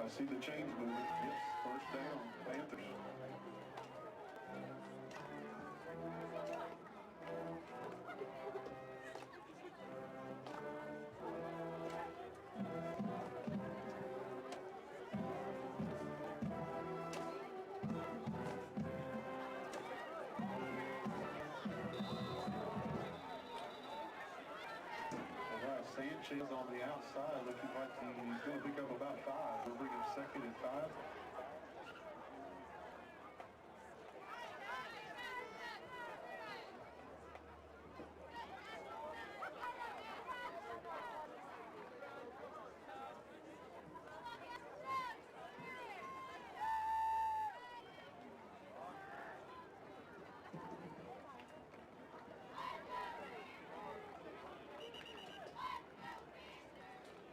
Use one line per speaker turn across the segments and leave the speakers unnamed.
I see the chains moving. Yes, first down, Panthers. Sanchez on the outside, looking like he's going to pick up about 5. We'll bring him second and 5.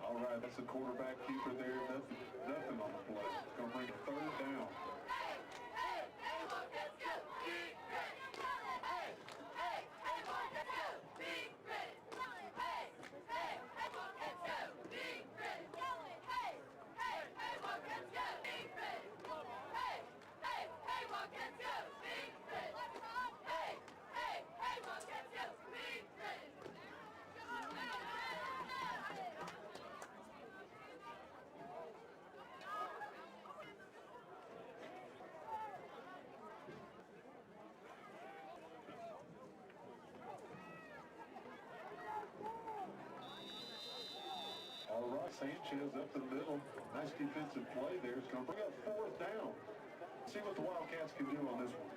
All right, that's a quarterback keeper there. Nothing on the play. It's going to bring a third down. All right, Sanchez up the middle. Nice defensive play there. It's going to bring up fourth down. See what the Wildcats can do on this one.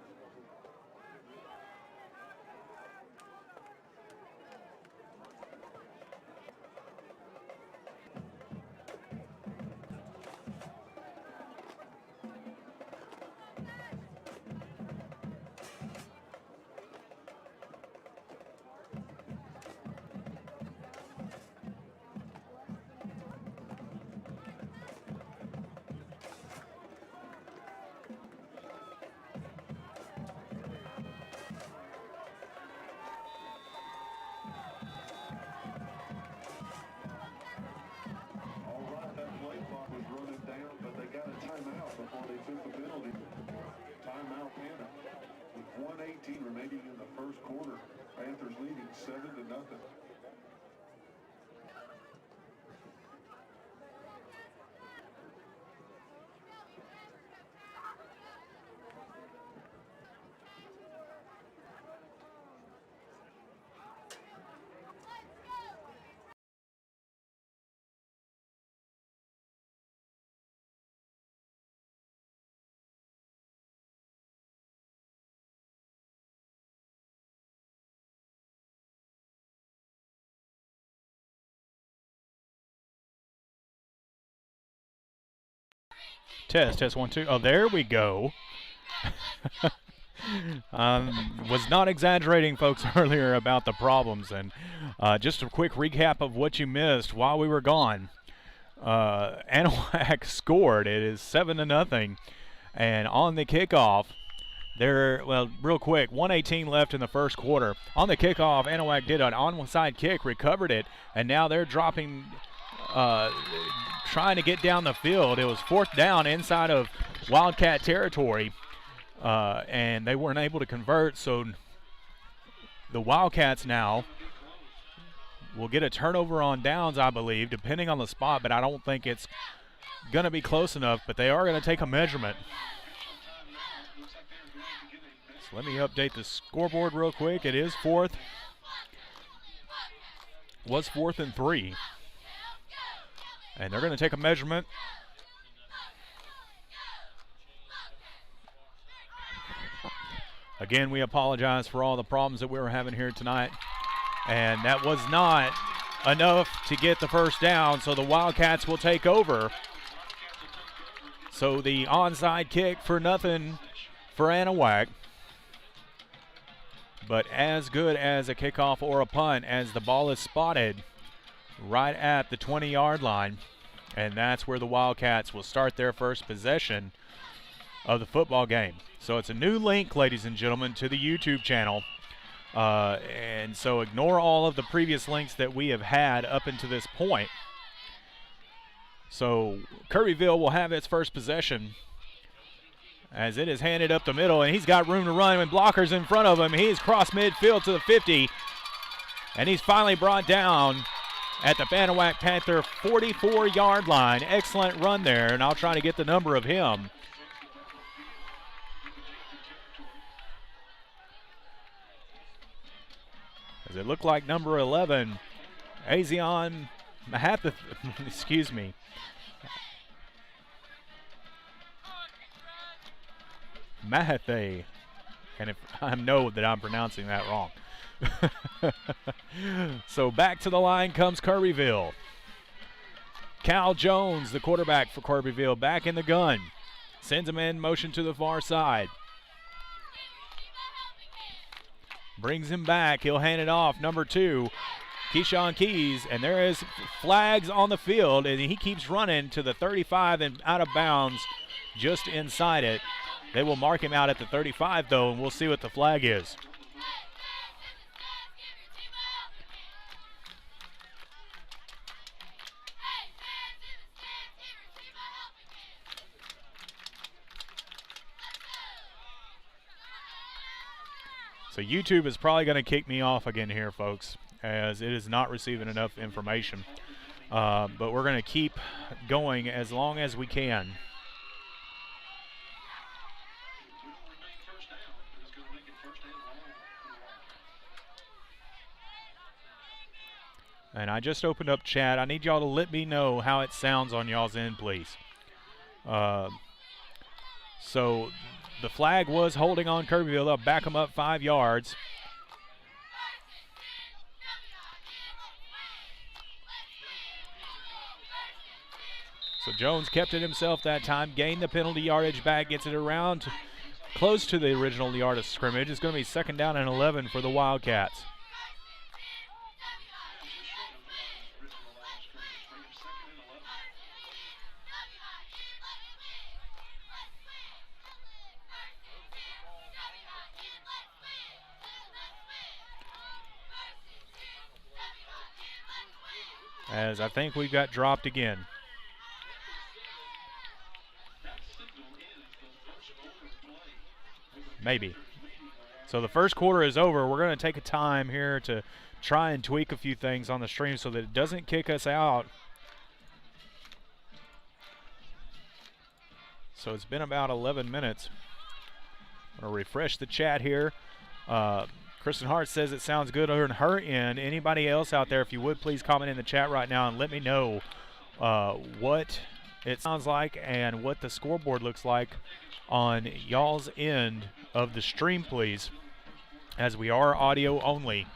Timeout before they took the penalty. Timeout Panther. With 1:18 remaining in the first quarter. Panthers leading 7-0.
Test 1 2. Oh, there we go. Was not exaggerating, folks, earlier about the problems, and just a quick recap of what you missed while we were gone. Anahuac scored. It is 7-0, and on the kickoff, real quick, 1:18 left in the first quarter. On the kickoff, Anahuac did an onside kick, recovered it, and now they're dropping. Trying to get down the field. It was fourth down inside of Wildcat territory, and they weren't able to convert, so the Wildcats now will get a turnover on downs, I believe, depending on the spot, but I don't think it's going to be close enough, but they are going to take a measurement. So let me update the scoreboard real quick. It is fourth. Was 4th and 3. And they're going to take a measurement. Again, we apologize for all the problems that we were having here tonight. And that was not enough to get the first down, so the Wildcats will take over. So the onside kick for nothing for Anahuac. But as good as a kickoff or a punt as the ball is spotted right at the 20-yard line, and that's where the Wildcats will start their first possession of the football game. So it's a new link, ladies and gentlemen, to the YouTube channel, and so ignore all of the previous links that we have had up until this point. So Kirbyville will have its first possession as it is handed up the middle, and he's got room to run and blockers in front of him. He's crossed midfield to the 50, and he's finally brought down at the Anahuac Panther 44-yard line. Excellent run there, and I'll try to get the number of him. As it looked like number 11, Azion Mahath, excuse me. Mahathe, and if I know that I'm pronouncing that wrong. So back to the line comes Kirbyville. Cal Jones, the quarterback for Kirbyville, back in the gun. Sends him in motion to the far side. Brings him back. He'll hand it off. Number 2, Keyshawn Keys, and there is flags on the field, and he keeps running to the 35 and out of bounds just inside it. They will mark him out at the 35, though, and we'll see what the flag is. So YouTube is probably going to kick me off again here, folks, as it is not receiving enough information. But we're going to keep going as long as we can. And I just opened up chat. I need y'all to let me know how it sounds on y'all's end, please. So the flag was holding on Kirbyville. They'll back them up 5 yards. So Jones kept it himself that time, gained the penalty yardage back, gets it around close to the original yard of scrimmage. It's going to be 2nd down and 11 for the Wildcats. As I think we got dropped again. Maybe. So the first quarter is over. We're going to take a time here to try and tweak a few things on the stream so that it doesn't kick us out. So it's been about 11 minutes. I'm going to refresh the chat here. Kristen Hart says it sounds good on her end. Anybody else out there, if you would, please comment in the chat right now and let me know what it sounds like and what the scoreboard looks like on y'all's end of the stream, please, as we are audio only.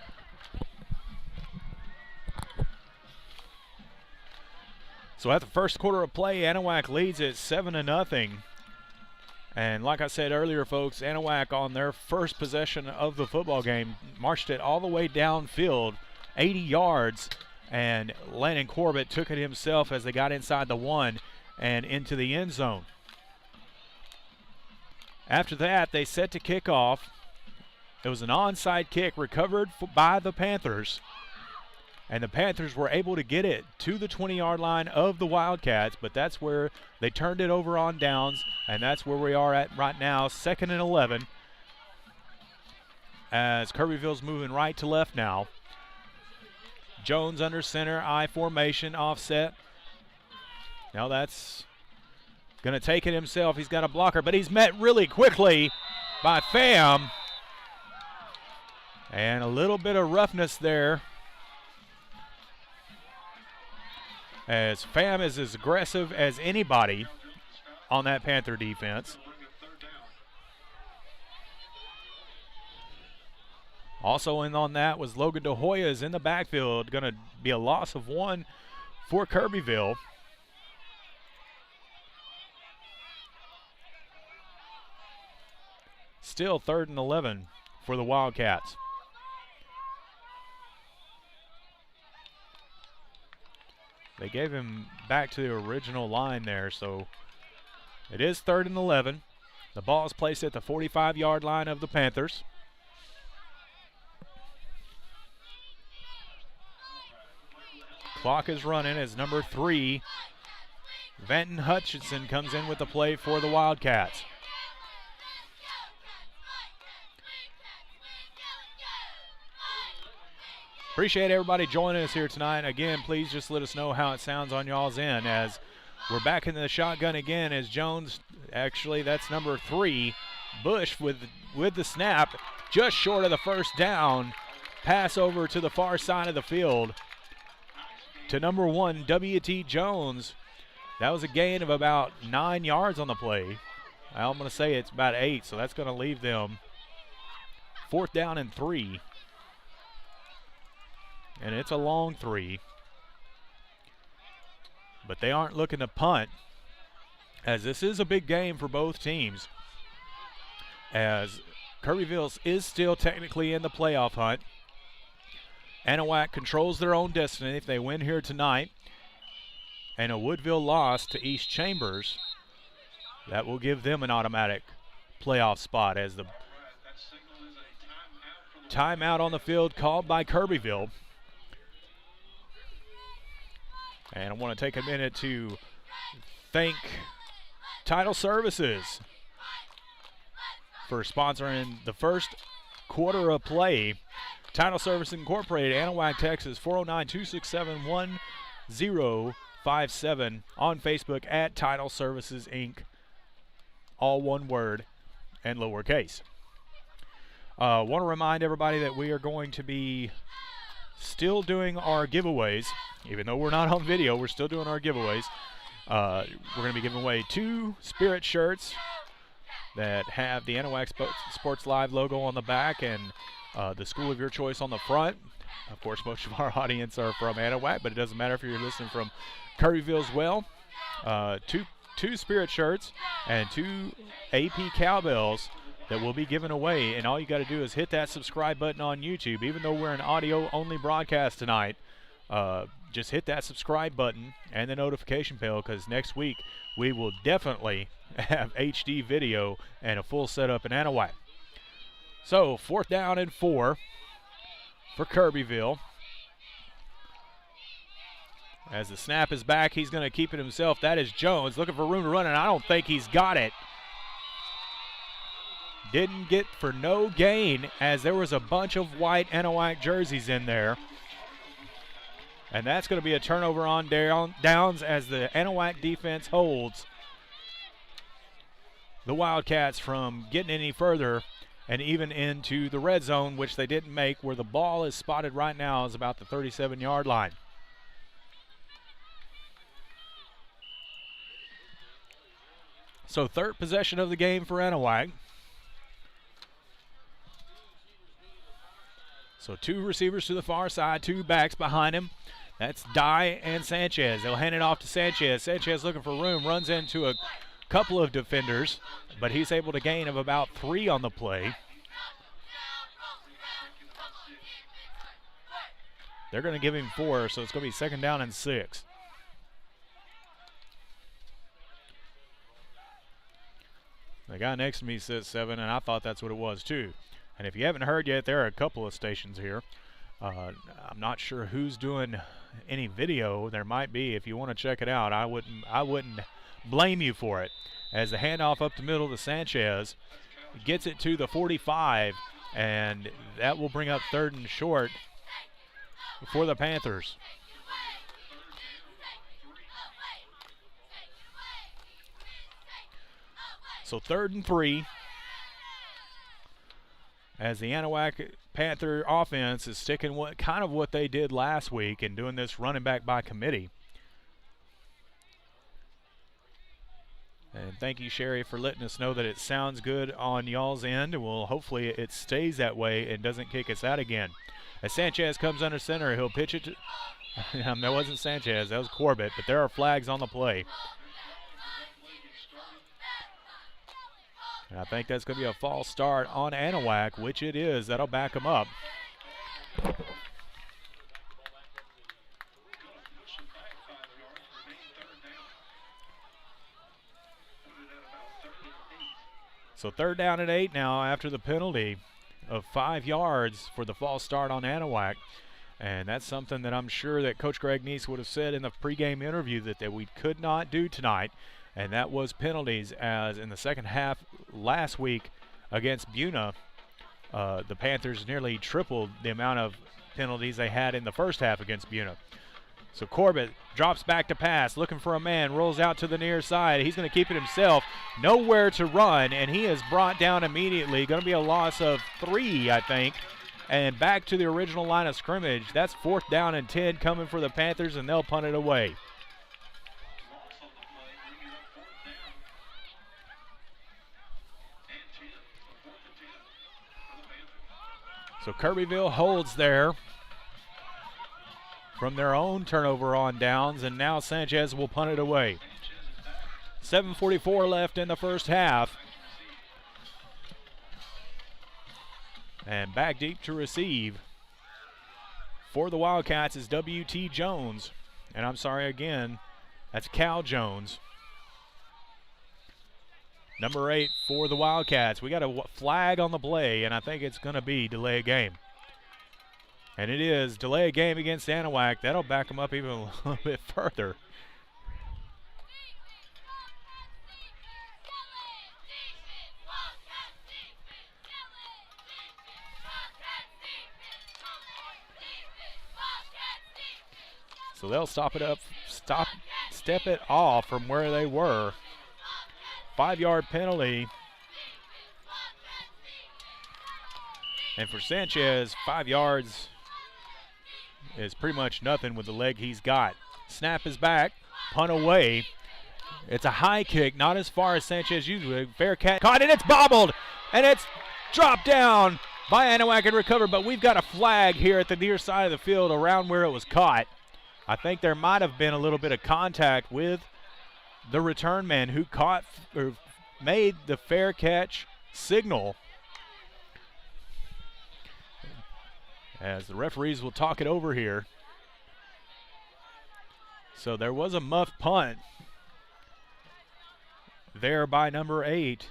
So at the first quarter of play, Anahuac leads it 7-0. And like I said earlier, folks, Anahuac on their first possession of the football game marched it all the way downfield, 80 yards, and Landon Corbett took it himself as they got inside the 1 and into the end zone. After that, they set to kick off. It was an onside kick recovered by the Panthers, and the Panthers were able to get it to the 20-yard line of the Wildcats, but that's where they turned it over on downs, and that's where we are at right now, 2nd and 11, as Kirbyville's moving right to left now. Jones under center, I formation, offset. Now that's going to take it himself. He's got a blocker, but he's met really quickly by Pham. And a little bit of roughness there, as Pham is as aggressive as anybody on that Panther defense. Also in on that was Logan DeHoya is in the backfield. Going to be a loss of 1 for Kirbyville. Still 3rd and 11 for the Wildcats. They gave him back to the original line there, so it is 3rd and 11. The ball is placed at the 45-yard line of the Panthers. Clock is running as number 3, Venton Hutchinson comes in with the play for the Wildcats. Appreciate everybody joining us here tonight. Again, please just let us know how it sounds on y'all's end as we're back in the shotgun again as Jones, actually that's number 3, Bush with the snap, just short of the first down. Pass over to the far side of the field to number 1, W.T. Jones. That was a gain of about 9 yards on the play. I'm going to say it's about 8, so that's going to leave them 4th down and 3. And it's a long 3. But they aren't looking to punt, as this is a big game for both teams, as Kirbyville is still technically in the playoff hunt. Anahuac controls their own destiny if they win here tonight, and a Woodville loss to East Chambers, that will give them an automatic playoff spot, as the timeout on the field called by Kirbyville. And I want to take a minute to thank Title Services for sponsoring the first quarter of play. Title Service Incorporated, Anahuac, Texas, 409-267-1057. On Facebook at Title Services Inc., all one word and lowercase. Want to remind everybody that we are going to be still doing our giveaways. Even though we're not on video, we're still doing our giveaways. We're going to be giving away 2 Spirit shirts that have the Anahuac Sports Live logo on the back and the school of your choice on the front. Of course, most of our audience are from Anahuac, but it doesn't matter if you're listening from Kirbyville as well. Two Spirit shirts and 2 AP cowbells that will be given away, and all you got to do is hit that subscribe button on YouTube. Even though we're an audio-only broadcast tonight, just hit that subscribe button and the notification bell, because next week we will definitely have HD video and a full setup in Anahuac. So 4th down and 4 for Kirbyville. As the snap is back, he's going to keep it himself. That is Jones looking for room to run, and I don't think he's got it. Didn't get for no gain, as there was a bunch of white Anahuac jerseys in there. And that's going to be a turnover on downs, as the Anahuac defense holds the Wildcats from getting any further and even into the red zone, which they didn't make. Where the ball is spotted right now is about the 37-yard line. So 3rd possession of the game for Anahuac. So 2 receivers to the far side, 2 backs behind him. That's Dye and Sanchez. They'll hand it off to Sanchez. Sanchez looking for room, runs into a couple of defenders, but he's able to gain of about 3 on the play. They're going to give him 4, so it's going to be 2nd down and 6. The guy next to me says 7, and I thought that's what it was too. And if you haven't heard yet, there are a couple of stations here. I'm not sure who's doing any video. There might be. If you want to check it out, I wouldn't blame you for it. As the handoff up the middle to Sanchez, gets it to the 45, and that will bring up 3rd and short for the Panthers. So 3rd and 3. As the Anahuac Panther offense is sticking what they did last week and doing this running back by committee. And thank you, Sherry, for letting us know that it sounds good on y'all's end. And hopefully it stays that way and doesn't kick us out again. As Sanchez comes under center, he'll pitch it to that wasn't Sanchez, that was Corbett, but there are flags on the play. And I think that's going to be a false start on Anahuac, which it is. That'll back them up. So 3rd down and 8 now after the penalty of 5 yards for the false start on Anahuac. And that's something that I'm sure that Coach Greg Neese would have said in the pregame interview that we could not do tonight, and that was penalties, as in the second half last week against Buna, the Panthers nearly tripled the amount of penalties they had in the first half against Buna. So Corbett drops back to pass, looking for a man, rolls out to the near side. He's going to keep it himself, nowhere to run, and he is brought down immediately. Going to be a loss of 3, I think. And back to the original line of scrimmage. That's 4th down and 10 coming for the Panthers, and they'll punt it away. So Kirbyville holds there from their own turnover on downs, and now Sanchez will punt it away. 7:44 left in the first half. And back deep to receive for the Wildcats is W.T. Jones. And I'm sorry again, that's Cal Jones. Number 8 for the Wildcats. We got a flag on the play, and I think it's going to be delay a game. And it is delay a game against Anahuac. That'll back them up even a little bit further. So they'll step it off from where they were. 5-yard penalty. And for Sanchez, 5 yards is pretty much nothing with the leg he's got. Snap is back, punt away. It's a high kick, not as far as Sanchez usually. Fair catch caught, and it's bobbled, and it's dropped down by Anahuac and recovered, but we've got a flag here at the near side of the field around where it was caught. I think there might have been a little bit of contact with the return man who caught or made the fair catch signal. As the referees will talk it over here. So there was a muff punt there by number 8,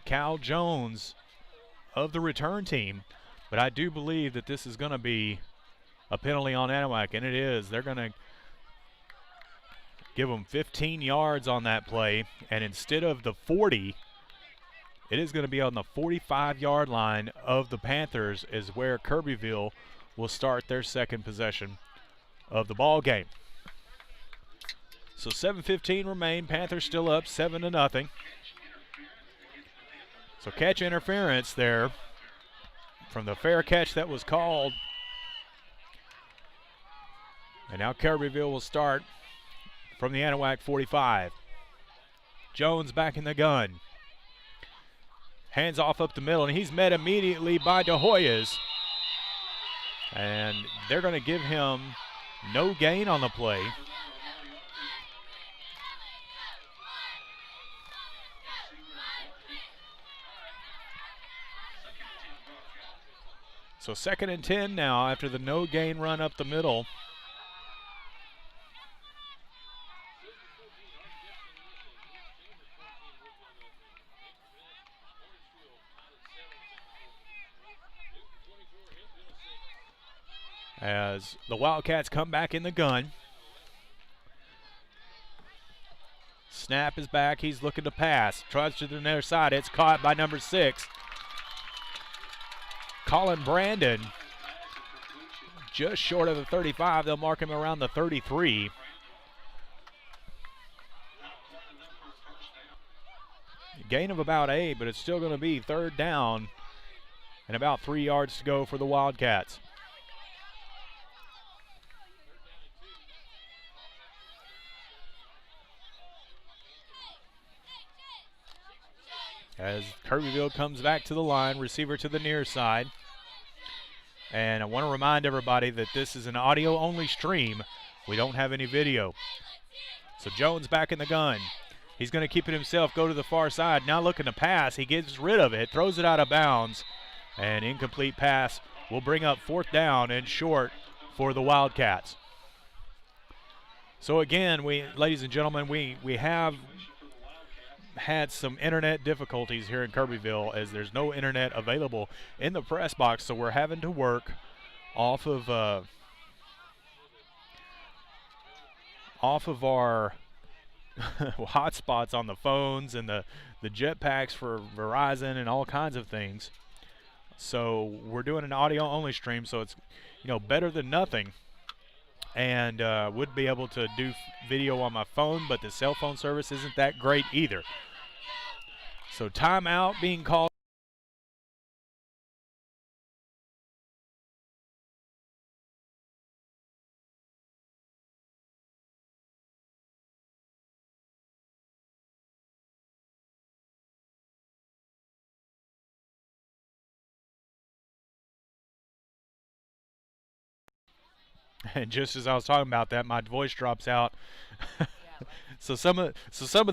Cal Jones of the return team. But I do believe that this is going to be a penalty on Anahuac, and it is. They're going to give them 15 yards on that play, and instead of the 40, it is going to be on the 45-yard line of the Panthers, is where Kirbyville will start their second possession of the ball game. So 7:15 remain. Panthers still up 7-0. So catch interference there from the fair catch that was called. And now Kirbyville will start from the Anahuac 45. Jones back in the gun. Hands off up the middle, and he's met immediately by De Hoyas. And they're going to give him no gain on the play. So 2nd and 10 now after the no gain run up the middle. As the Wildcats come back in the gun. Snap is back. He's looking to pass. Tries to the near side. It's caught by number 6. Colin Brandon. Just short of the 35. They'll mark him around the 33. Gain of about 8, but it's still going to be 3rd down and about 3 yards to go for the Wildcats. As Kirbyville comes back to the line, receiver to the near side. And I want to remind everybody that this is an audio-only stream. We don't have any video. So Jones back in the gun. He's going to keep it himself, go to the far side. Now looking to pass. He gets rid of it, throws it out of bounds. An incomplete pass will bring up 4th down and short for the Wildcats. So again, ladies and gentlemen, we have had some internet difficulties here in Kirbyville, as there's no internet available in the press box, so we're having to work off of our hotspots on the phones and the jetpacks for Verizon and all kinds of things. So we're doing an audio only stream, so it's, you know, better than nothing. And would be able to do video on my phone, but the cell phone service isn't that great either. So timeout being called. And just as I was talking about that, my voice drops out. So some of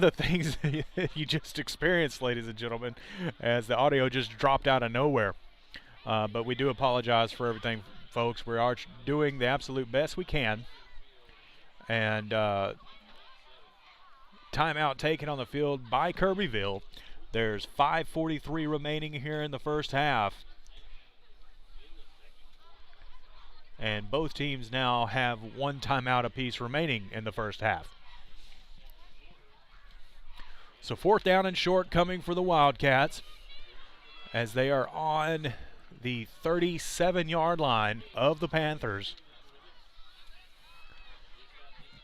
the things that you just experienced, ladies and gentlemen, as the audio just dropped out of nowhere. But we do apologize for everything, folks. We are doing the absolute best we can. And timeout taken on the field by Kirbyville. There's 5:43 remaining here in the first half. And both teams now have one timeout apiece remaining in the first half. So 4th down and short coming for the Wildcats, as they are on the 37-yard line of the Panthers,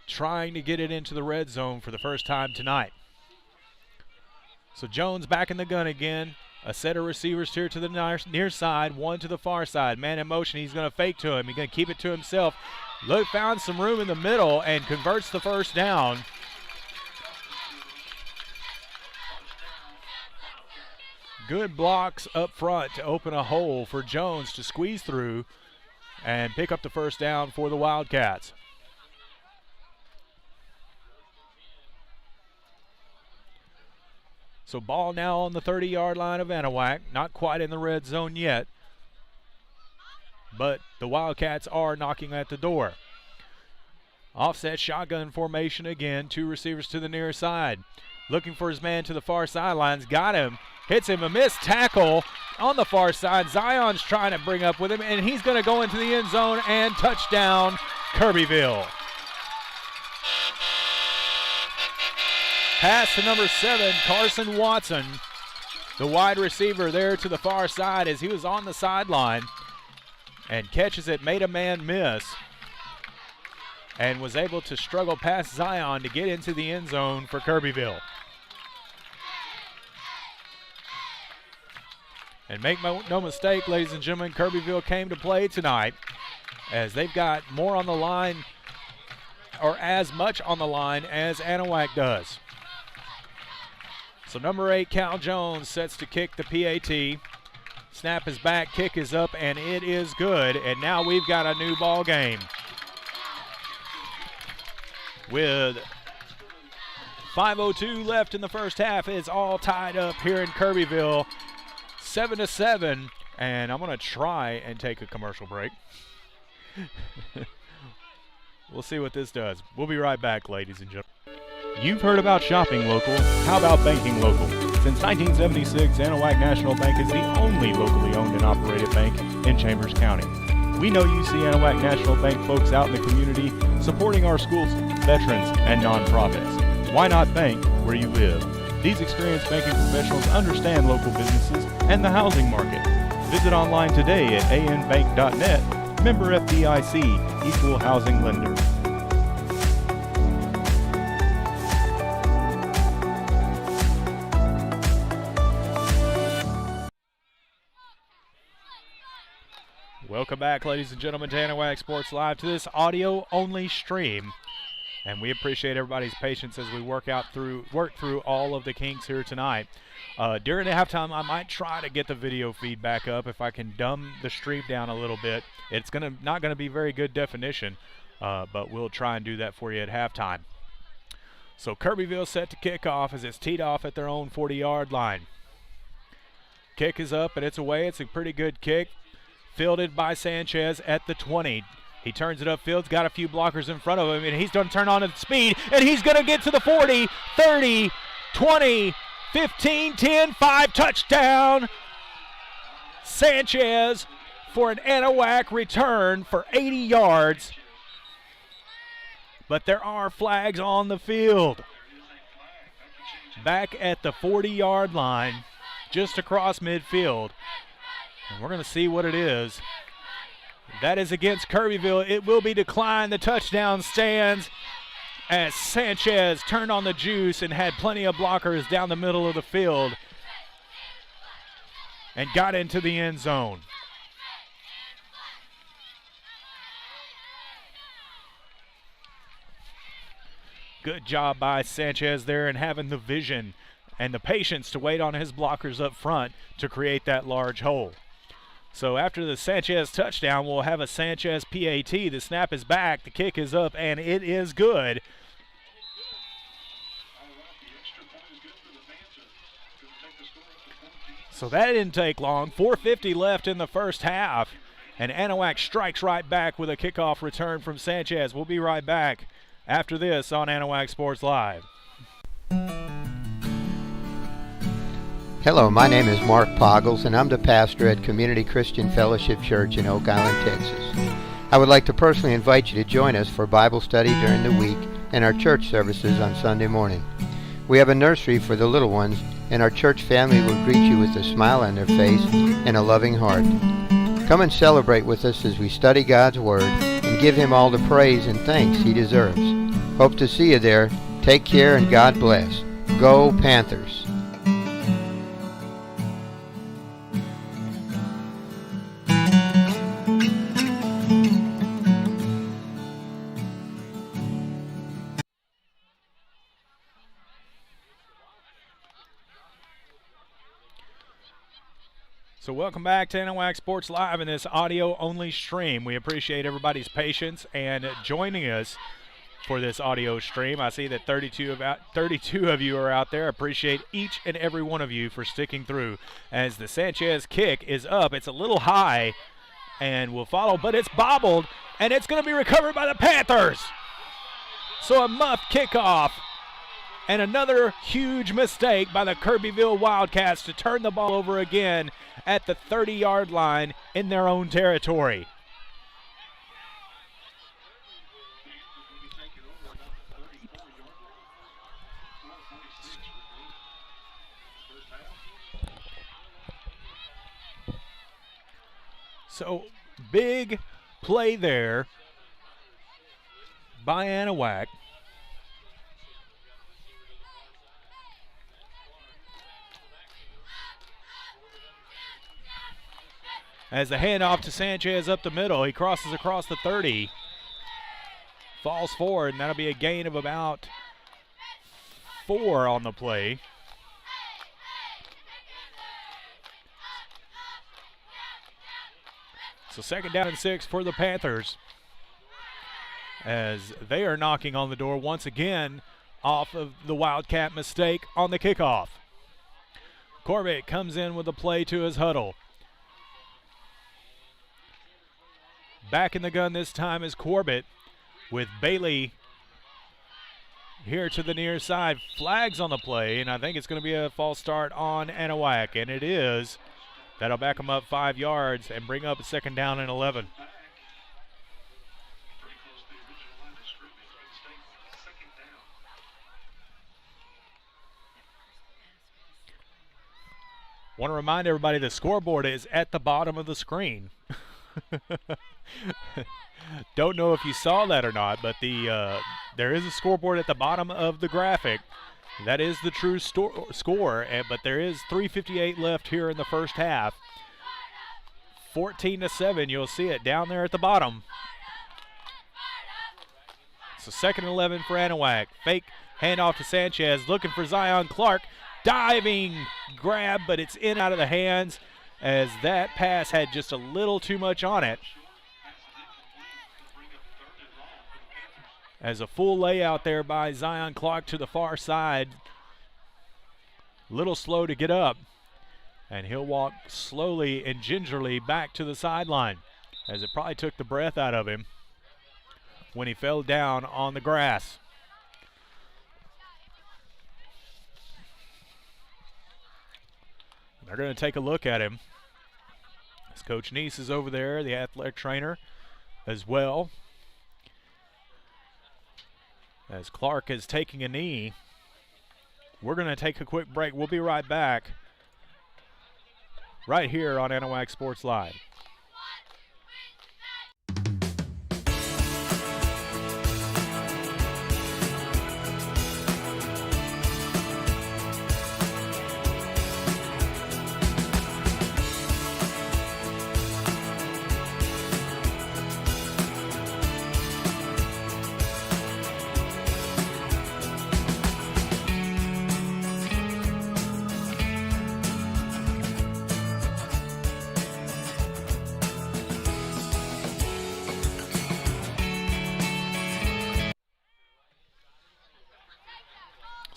trying to get it into the red zone for the first time tonight. So Jones back in the gun again. A set of receivers here to the near side, one to the far side. Man in motion, he's going to fake to him. He's going to keep it to himself. Look, found some room in the middle and converts the first down. Good blocks up front to open a hole for Jones to squeeze through and pick up the first down for the Wildcats. So ball now on the 30-yard line of Anahuac. Not quite in the red zone yet, but the Wildcats are knocking at the door. Offset shotgun formation again. 2 receivers to the near side. Looking for his man to the far sidelines. Got him. Hits him. A missed tackle on the far side. Zion's trying to bring up with him, and he's going to go into the end zone, and touchdown, Kirbyville. Pass to number 7, Carson Watson, the wide receiver there to the far side as he was on the sideline, and catches it, made a man miss, and was able to struggle past Zion to get into the end zone for Kirbyville. And make no mistake, ladies and gentlemen, Kirbyville came to play tonight, as they've got more on the line, or as much on the line as Anahuac does. So number 8, Cal Jones, sets to kick the PAT. Snap is back, kick is up, and it is good. And now we've got a new ball game. With 5:02 left in the first half, it's all tied up here in Kirbyville, 7-7. And I'm going to try and take a commercial break. We'll see what this does. We'll be right back, ladies and gentlemen. You've heard about shopping local. How about banking local? Since 1976, Anahuac National Bank is the only locally owned and operated bank in Chambers County. We know you see Anahuac National Bank folks out in the community supporting our schools, veterans, and nonprofits. Why not bank where you live? These experienced banking professionals understand local businesses and the housing market. Visit online today at anbank.net. Member FDIC, Equal Housing Lender. Welcome back, ladies and gentlemen, to Anahuac Sports Live, to this audio-only stream. And we appreciate everybody's patience as we work through all of the kinks here tonight. During the halftime, I might try to get the video feed back up if I can dumb the stream down a little bit. It's not gonna be very good definition, but we'll try and do that for you at halftime. So Kirbyville set to kick off as it's teed off at their own 40-yard line. Kick is up and it's away. It's a pretty good kick. Fielded by Sanchez at the 20. He turns it upfield, got a few blockers in front of him, and he's going to turn on at speed, and he's going to get to the 40, 30, 20, 15-10, 5 touchdown. Sanchez for an Anahuac return for 80 yards. But there are flags on the field. Back at the 40-yard line, just across midfield. And we're going to see what it is. That is against Kirbyville. It will be declined. The touchdown stands as Sanchez turned on the juice and had plenty of blockers down the middle of the field and got into the end zone. Good job by Sanchez there and having the vision and the patience to wait on his blockers up front to create that large hole. So after the Sanchez touchdown, we'll have a Sanchez PAT. The snap is back, the kick is up, and it is good. So that didn't take long. 4:50 left in the first half, and Anahuac strikes right back with a kickoff return from Sanchez. We'll be right back after this on Anahuac Sports Live.
Hello, my name is Mark Poggles, and I'm the pastor at Community Christian Fellowship Church in Oak Island, Texas. I would like to personally invite you to join us for Bible study during the week and our church services on Sunday morning. We have a nursery for the little ones, and our church family will greet you with a smile on their face and a loving heart. Come and celebrate with us as we study God's Word and give Him all the praise and thanks He deserves. Hope to see you there. Take care and God bless. Go Panthers!
So welcome back to Anahuac Sports Live in this audio-only stream. We appreciate everybody's patience and joining us for this audio stream. I see that 32 of you are out there. Appreciate each and every one of you for sticking through. As the Sanchez kick is up, it's a little high and will follow, but it's bobbled, and it's going to be recovered by the Panthers. So a muffed kickoff. And another huge mistake by the Kirbyville Wildcats to turn the ball over again at the 30-yard line in their own territory. So big play there by Anahuac. As the handoff to Sanchez up the middle, he crosses across the 30, falls forward, and that'll be a gain of about 4 on the play. So second down and 6 for the Panthers, as they are knocking on the door once again off of the Wildcat mistake on the kickoff. Corbett comes in with a play to his huddle. Back in the gun this time is Corbett with Bailey here to the near side. Flags on the play, and I think it's going to be a false start on Anahuac, and it is. That'll back them up 5 yards and bring up a second down and 11. Want to remind everybody the scoreboard is at the bottom of the screen. Don't know if you saw that or not, but there is a scoreboard at the bottom of the graphic. That is the true score, but there is 3:58 left here in the first half. 14-7, you'll see it down there at the bottom. So second and 11 for Anahuac. Fake handoff to Sanchez, looking for Zion Clark. Diving grab, but it's in out of the hands, as that pass had just a little too much on it. As a full layout there by Zion Clark to the far side. Little slow to get up. And he'll walk slowly and gingerly back to the sideline, as it probably took the breath out of him when he fell down on the grass. They're going to take a look at him. As Coach Neese is over there, the athletic trainer as well. As Clark is taking a knee. We're going to take a quick break. We'll be right back right here on Anahuac Sports Live.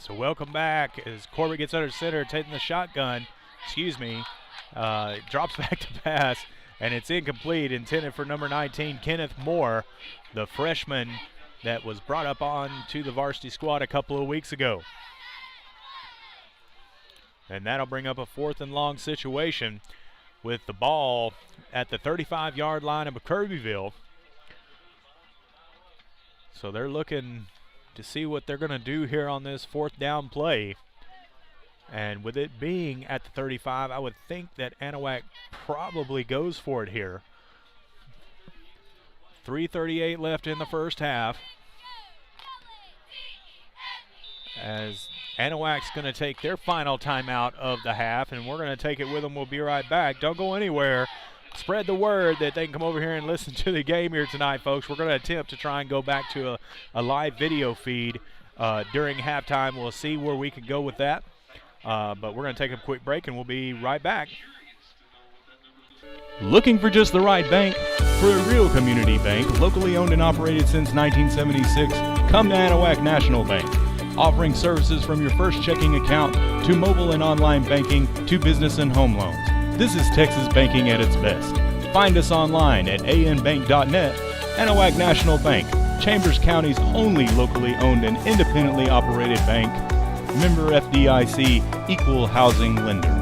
So welcome back as Corbett gets under center, taking the shotgun. Drops back to pass, and it's incomplete, intended for number 19, Kenneth Moore, the freshman that was brought up on to the varsity squad a couple of weeks ago. And that'll bring up a 4th and long situation with the ball at the 35-yard line of Kirbyville. So they're looking to see what they're going to do here on this 4th down play. And with it being at the 35, I would think that Anahuac probably goes for it here. 3:38 left in the first half. As Anahuac's going to take their final timeout of the half, and we're going to take it with them. We'll be right back. Don't go anywhere. Spread the word that they can come over here and listen to the game here tonight, folks. We're going to attempt to try and go back to a live video feed during halftime. We'll see where we can go with that. But we're going to take a quick break, and we'll be right back.
Looking for just the right bank? For a real community bank, locally owned and operated since 1976, come to Anahuac National Bank. Offering services from your first checking account to mobile and online banking to business and home loans. This is Texas banking at its best. Find us online at anbank.net. Anahuac National Bank, Chambers County's only locally owned and independently operated bank. Member FDIC, Equal Housing Lender.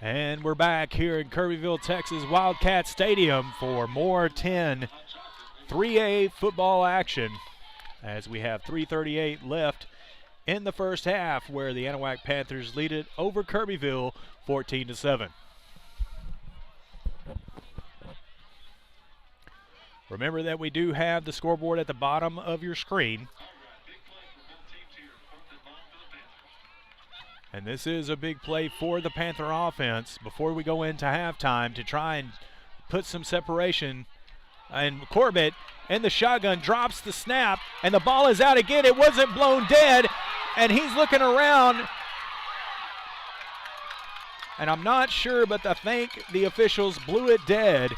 And we're back here in Kirbyville, Texas, Wildcat Stadium for more 10 3A football action as we have 3:38 left in the first half, where the Anahuac Panthers lead it over Kirbyville 14-7. Remember that we do have the scoreboard at the bottom of your screen. And this is a big play for the Panther offense before we go into halftime to try and put some separation. And Corbett in the shotgun drops the snap, and the ball is out again. It wasn't blown dead, and he's looking around. And I'm not sure, but I think the officials blew it dead.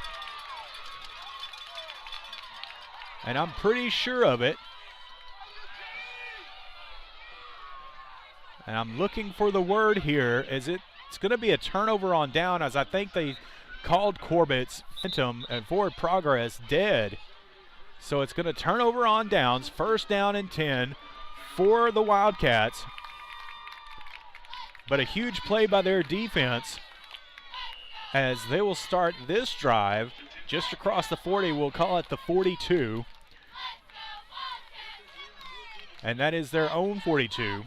And I'm pretty sure of it. And I'm looking for the word here, as it's going to be a turnover on down, as I think they called Corbett's phantom and forward progress dead. So it's going to turn over on downs, 1st down and 10 for the Wildcats. But a huge play by their defense, as they will start this drive just across the 40. We'll call it the 42. And that is their own 42.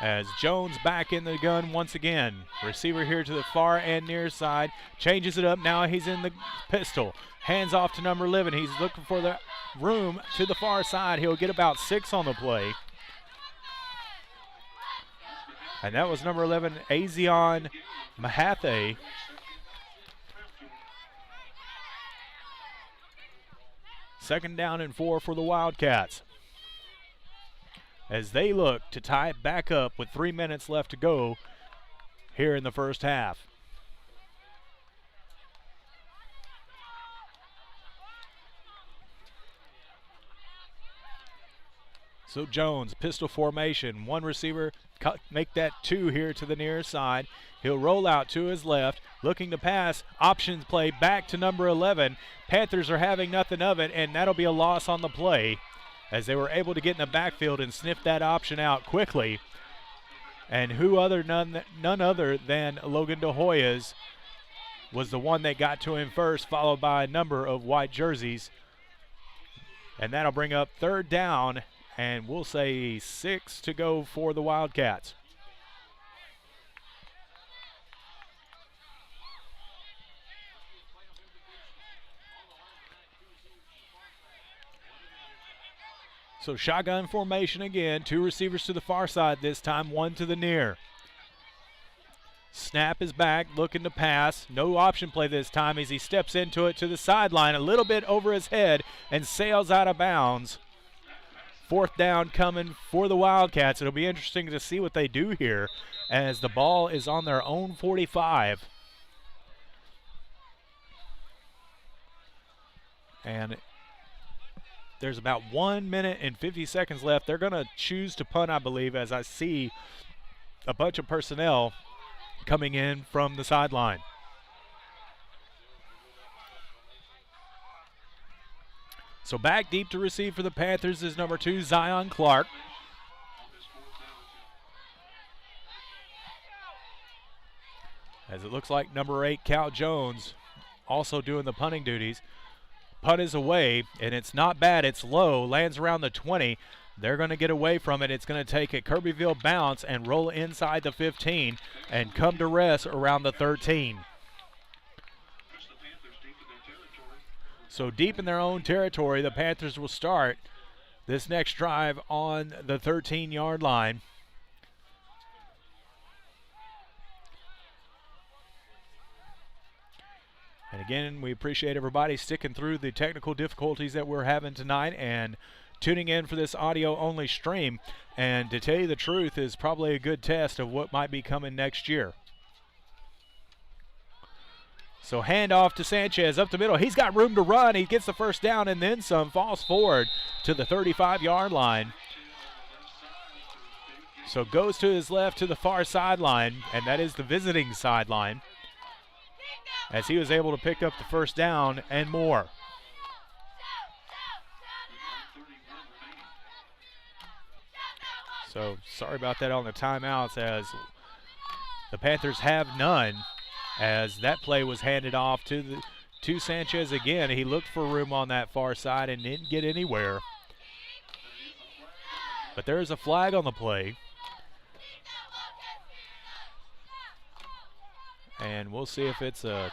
As Jones back in the gun once again. Receiver here to the far and near side. Changes it up. Now he's in the pistol. Hands off to number 11. He's looking for the room to the far side. He'll get about 6 on the play. And that was number 11, Azion Mahathe. Second down and 4 for the Wildcats, as they look to tie it back up with 3 minutes left to go here in the first half. So Jones, pistol formation, one receiver, make that two here to the near side. He'll roll out to his left, looking to pass, options play back to number 11. Panthers are having nothing of it, and that'll be a loss on the play as they were able to get in the backfield and sniff that option out quickly. And none other than Logan DeHoyas was the one that got to him first, followed by a number of white jerseys. And that'll bring up third down, and we'll say 6 to go for the Wildcats. So shotgun formation again, two receivers to the far side this time, one to the near. Snap is back, looking to pass. No option play this time as he steps into it to the sideline, a little bit over his head and sails out of bounds. Fourth down coming for the Wildcats. It'll be interesting to see what they do here as the ball is on their own 45. And there's about 1 minute and 50 seconds left. They're going to choose to punt, I believe, as I see a bunch of personnel coming in from the sideline. So back deep to receive for the Panthers is number 2, Zion Clark. As it looks like number 8, Cal Jones, also doing the punting duties. Punt is away, and it's not bad. It's low, lands around the 20. They're going to get away from it. It's going to take a Kirbyville bounce and roll inside the 15 and come to rest around the 13. So deep in their own territory, the Panthers will start this next drive on the 13-yard line. And again, we appreciate everybody sticking through the technical difficulties that we're having tonight and tuning in for this audio-only stream. And to tell you the truth, is probably a good test of what might be coming next year. So handoff to Sanchez up the middle. He's got room to run. He gets the first down and then some. Falls forward to the 35-yard line. So goes to his left to the far sideline, and that is the visiting sideline, as he was able to pick up the first down and more. So sorry about that on the timeouts, as the Panthers have none, as that play was handed off to Sanchez again. He looked for room on that far side and didn't get anywhere. But there is a flag on the play. And we'll see if it's a...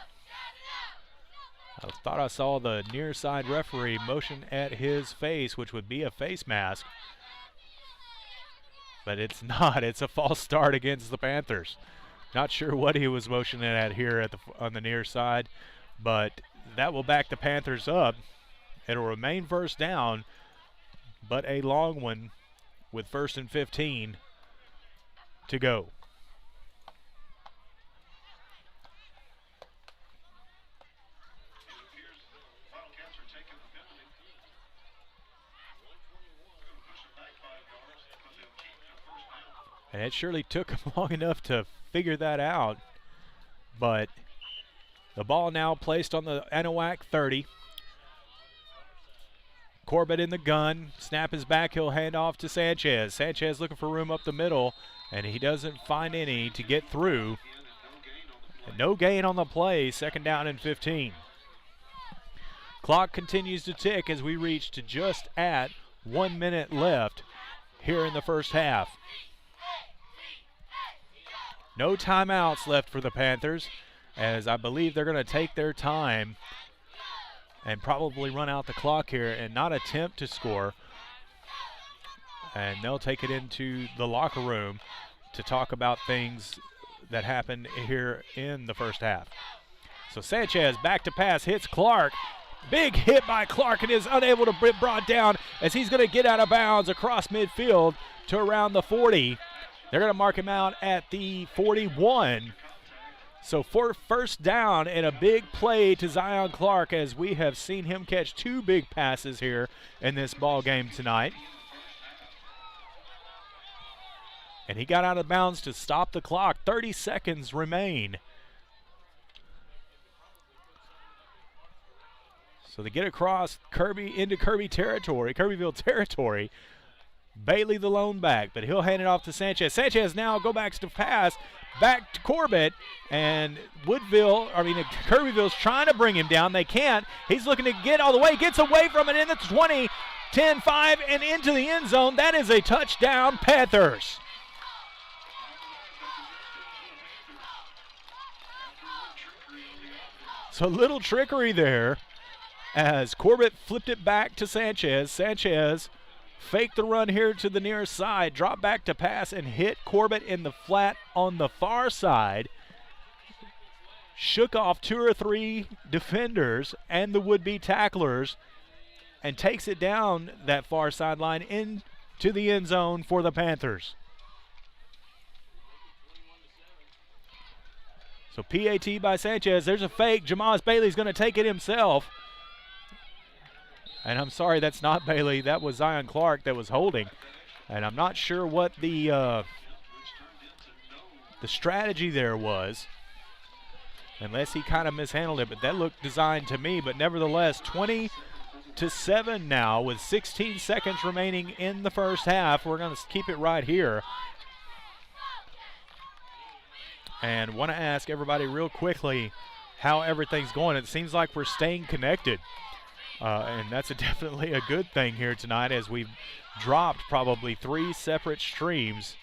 I thought I saw the near side referee motion at his face, which would be a face mask. But it's not. It's a false start against the Panthers. Not sure what he was motioning at here on the near side, but that will back the Panthers up. It'll remain first down, but a long one with 1st and 15 to go. And it surely took them long enough to figure that out. But the ball now placed on the Anahuac 30. Corbett in the gun. Snap is back. He'll hand off to Sanchez. Sanchez looking for room up the middle, and he doesn't find any to get through. And no gain on the play. 2nd down and 15. Clock continues to tick as we reach to just at 1 minute left here in the first half. No timeouts left for the Panthers, as I believe they're going to take their time and probably run out the clock here and not attempt to score. And they'll take it into the locker room to talk about things that happened here in the first half. So Sanchez back to pass, hits Clark. Big hit by Clark, and is unable to be brought down as he's going to get out of bounds across midfield to around the 40. They're going to mark him out at the 41. So for first down and a big play to Zion Clark, as we have seen him catch 2 big passes here in this ball game tonight. And he got out of bounds to stop the clock. 30 seconds remain. So they get across into Kirbyville territory. Bailey the lone back, but he'll hand it off to Sanchez. Sanchez now go back to pass, back to Corbett, and Kirbyville's trying to bring him down. They can't. He's looking to get all the way, gets away from it in the 20, 10, 5, and into the end zone. That is a touchdown, Panthers. So little trickery there as Corbett flipped it back to Sanchez. Sanchez faked the run here to the near side, dropped back to pass and hit Corbett in the flat on the far side. Shook off 2 or 3 defenders and the would-be tacklers and takes it down that far sideline into the end zone for the Panthers. So PAT by Sanchez. There's a fake. Jamaz Bailey's going to take it himself. And I'm sorry, that's not Bailey. That was Zion Clark that was holding. And I'm not sure what the strategy there was, unless he kind of mishandled it. But that looked designed to me. But nevertheless, 20-7 now with 16 seconds remaining in the first half. We're going to keep it right here. And want to ask everybody real quickly how everything's going. It seems like we're staying connected. And that's definitely a good thing here tonight, as we've dropped probably 3 separate streams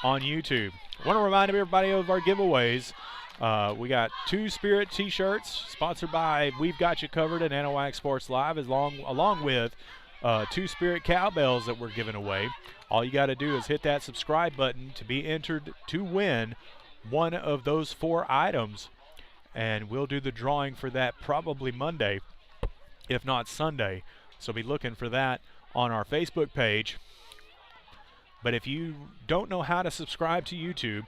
on YouTube. I want to remind everybody of our giveaways. We got 2 Spirit t-shirts sponsored by We've Got You Covered and Anahuac Sports Live, along with 2 Spirit cowbells that we're giving away. All you got to do is hit that subscribe button to be entered to win one of those 4 items. And we'll do the drawing for that probably Monday, if not Sunday. So be looking for that on our Facebook page. But if you don't know how to subscribe to YouTube,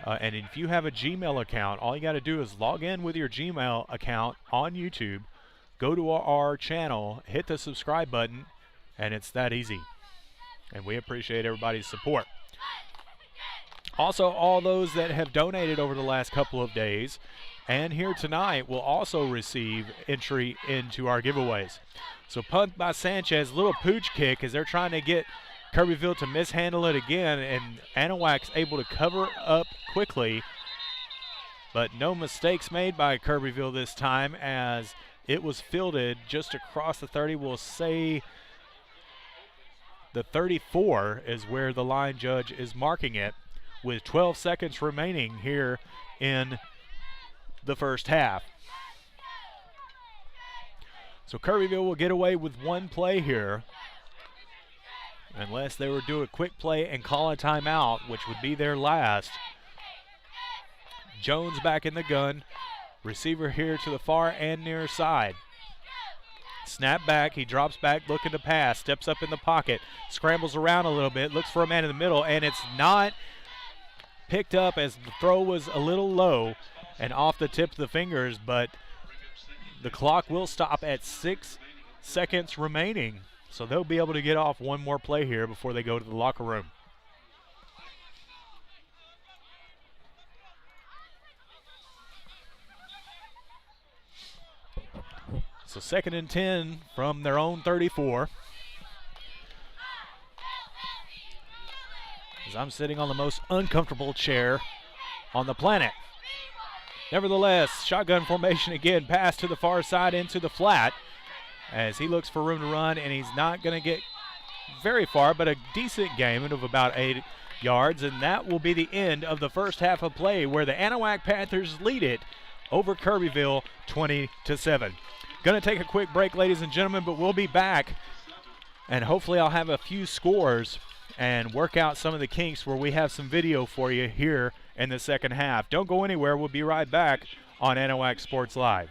and if you have a Gmail account, all you got to do is log in with your Gmail account on YouTube, go to our channel, hit the subscribe button, and it's that easy. And we appreciate everybody's support. Also, all those that have donated over the last couple of days and here tonight will also receive entry into our giveaways. So punt by Sanchez, little pooch kick as they're trying to get Kirbyville to mishandle it again, and Anahuac's able to cover up quickly, but no mistakes made by Kirbyville this time, as it was fielded just across the 30. We'll say the 34 is where the line judge is marking it, with 12 seconds remaining here in the first half. So Kirbyville will get away with 1 play here, unless they were do a quick play and call a timeout, which would be their last. Jones back in the gun. Receiver here to the far and near side. Snap back, he drops back looking to pass, steps up in the pocket, scrambles around a little bit, looks for a man in the middle, and it's not picked up as the throw was a little low and off the tip of the fingers, but the clock will stop at 6 seconds remaining. So they'll be able to get off 1 more play here before they go to the locker room. So 2nd and 10 from their own 34. As I'm sitting on the most uncomfortable chair on the planet. Nevertheless, shotgun formation again, pass to the far side into the flat as he looks for room to run, and he's not going to get very far, but a decent gain of about 8 yards, and that will be the end of the first half of play, where the Anahuac Panthers lead it over Kirbyville 20-7. Going to take a quick break, ladies and gentlemen, but we'll be back, and hopefully I'll have a few scores and work out some of the kinks where we have some video for you here in the second half. Don't go anywhere. We'll be right back on Anahuac Sports Live.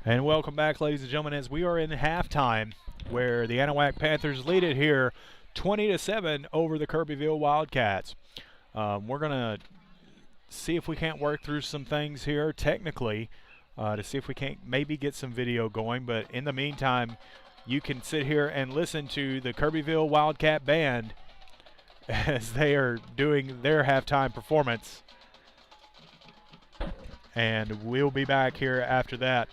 And welcome back, ladies and gentlemen, as we are in halftime, where the Anahuac Panthers lead it here 20-7 over the Kirbyville Wildcats. We're going to see if we can't work through some things here technically to see if we can't maybe get some video going. But in the meantime, you can sit here and listen to the Kirbyville Wildcat Band as they are doing their halftime performance. And we'll be back here after that.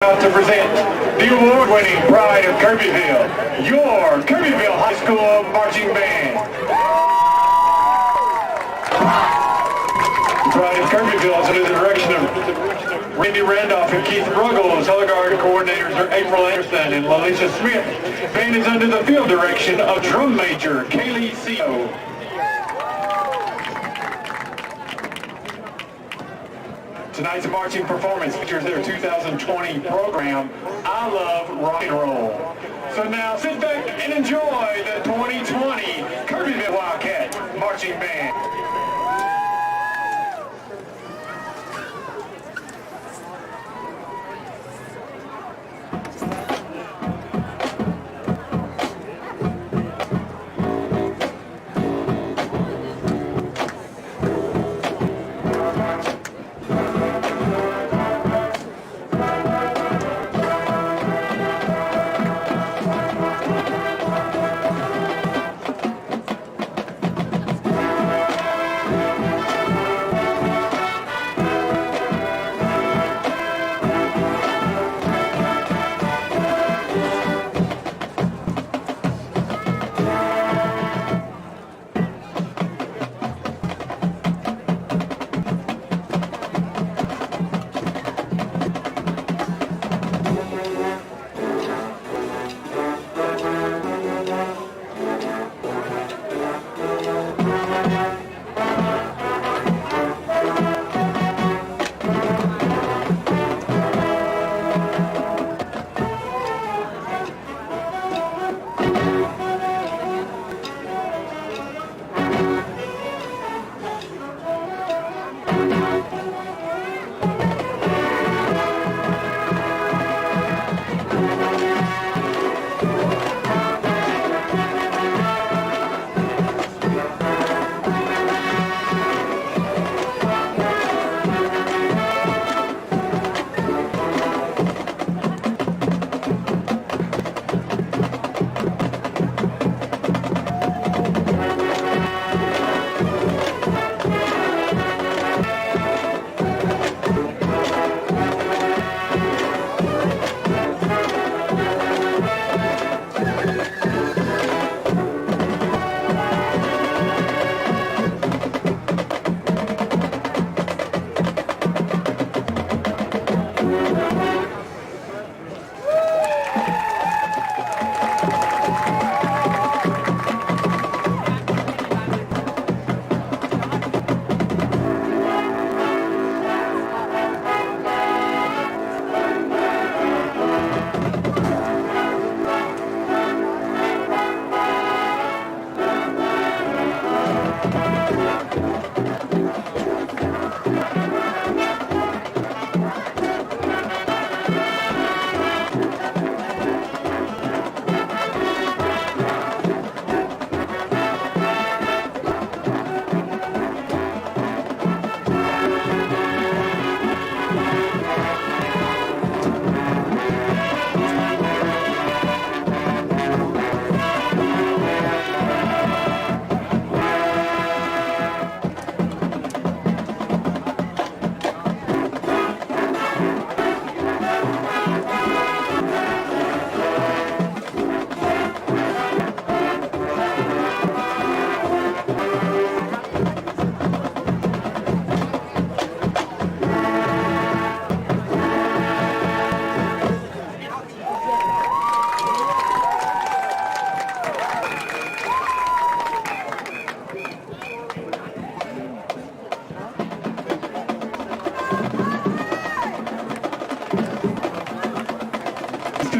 To present the award-winning Pride of Kirbyville, your Kirbyville High School Marching Band. Pride of Kirbyville is under the direction of Randy Randolph and Keith Ruggles. Color guard coordinators are April Anderson and Lalisha Smith. Band is under the field direction of drum major Kaylee Co. Tonight's marching performance features their 2020 program, I Love Rock and Roll. So now sit back and enjoy the 2020 Kirbyville Wildcat Marching Band.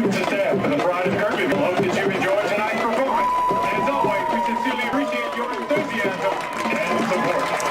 students and staff for the pride of Kirbyville. Hope that you've enjoyed tonight's performance. And as always, we sincerely appreciate your enthusiasm and support.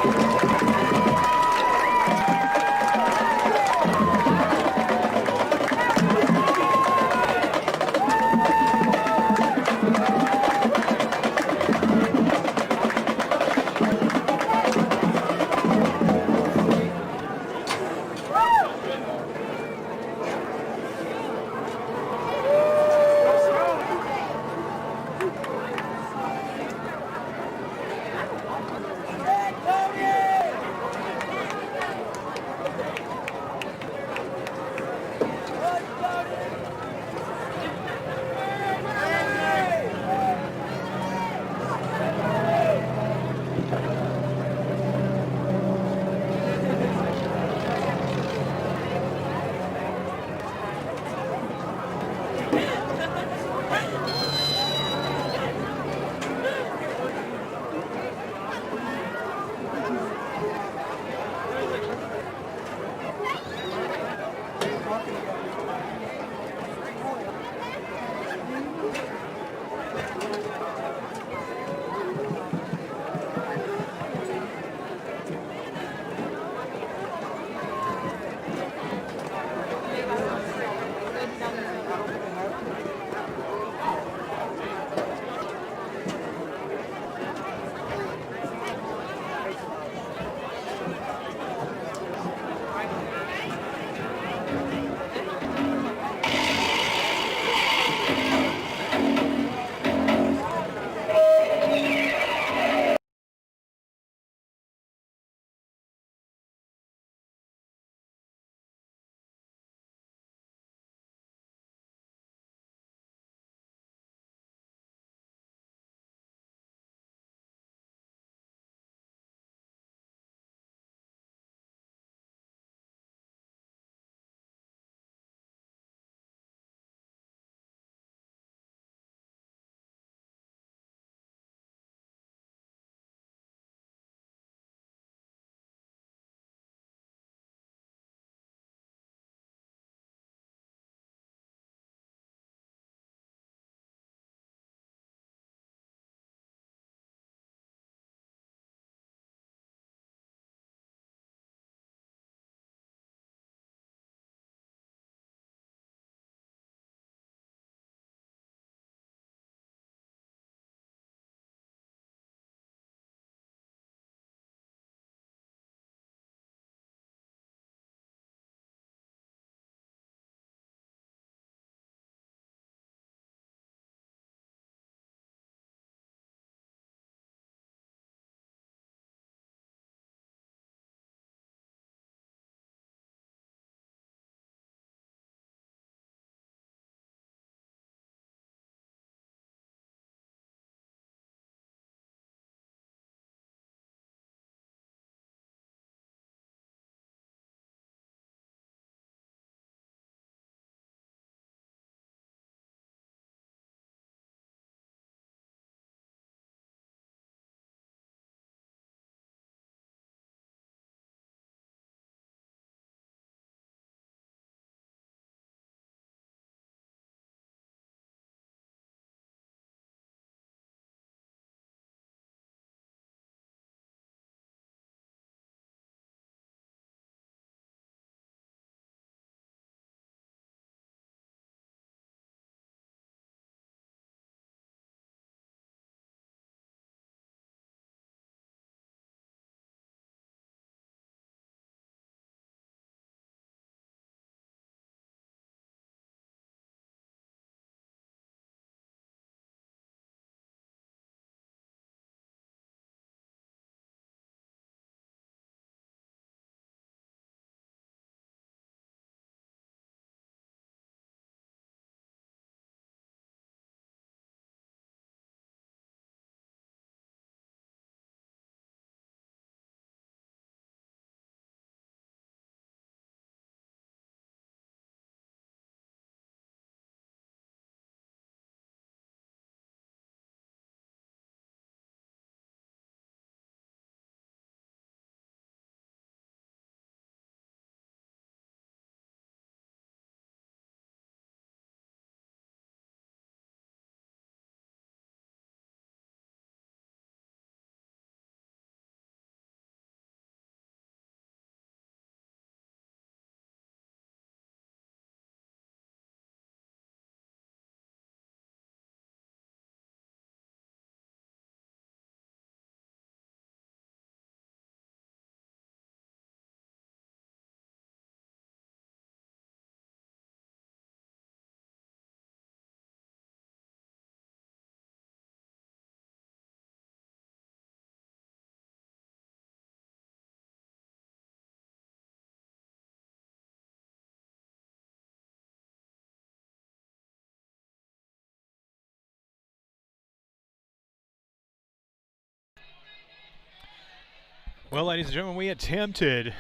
Well, ladies and gentlemen, we attempted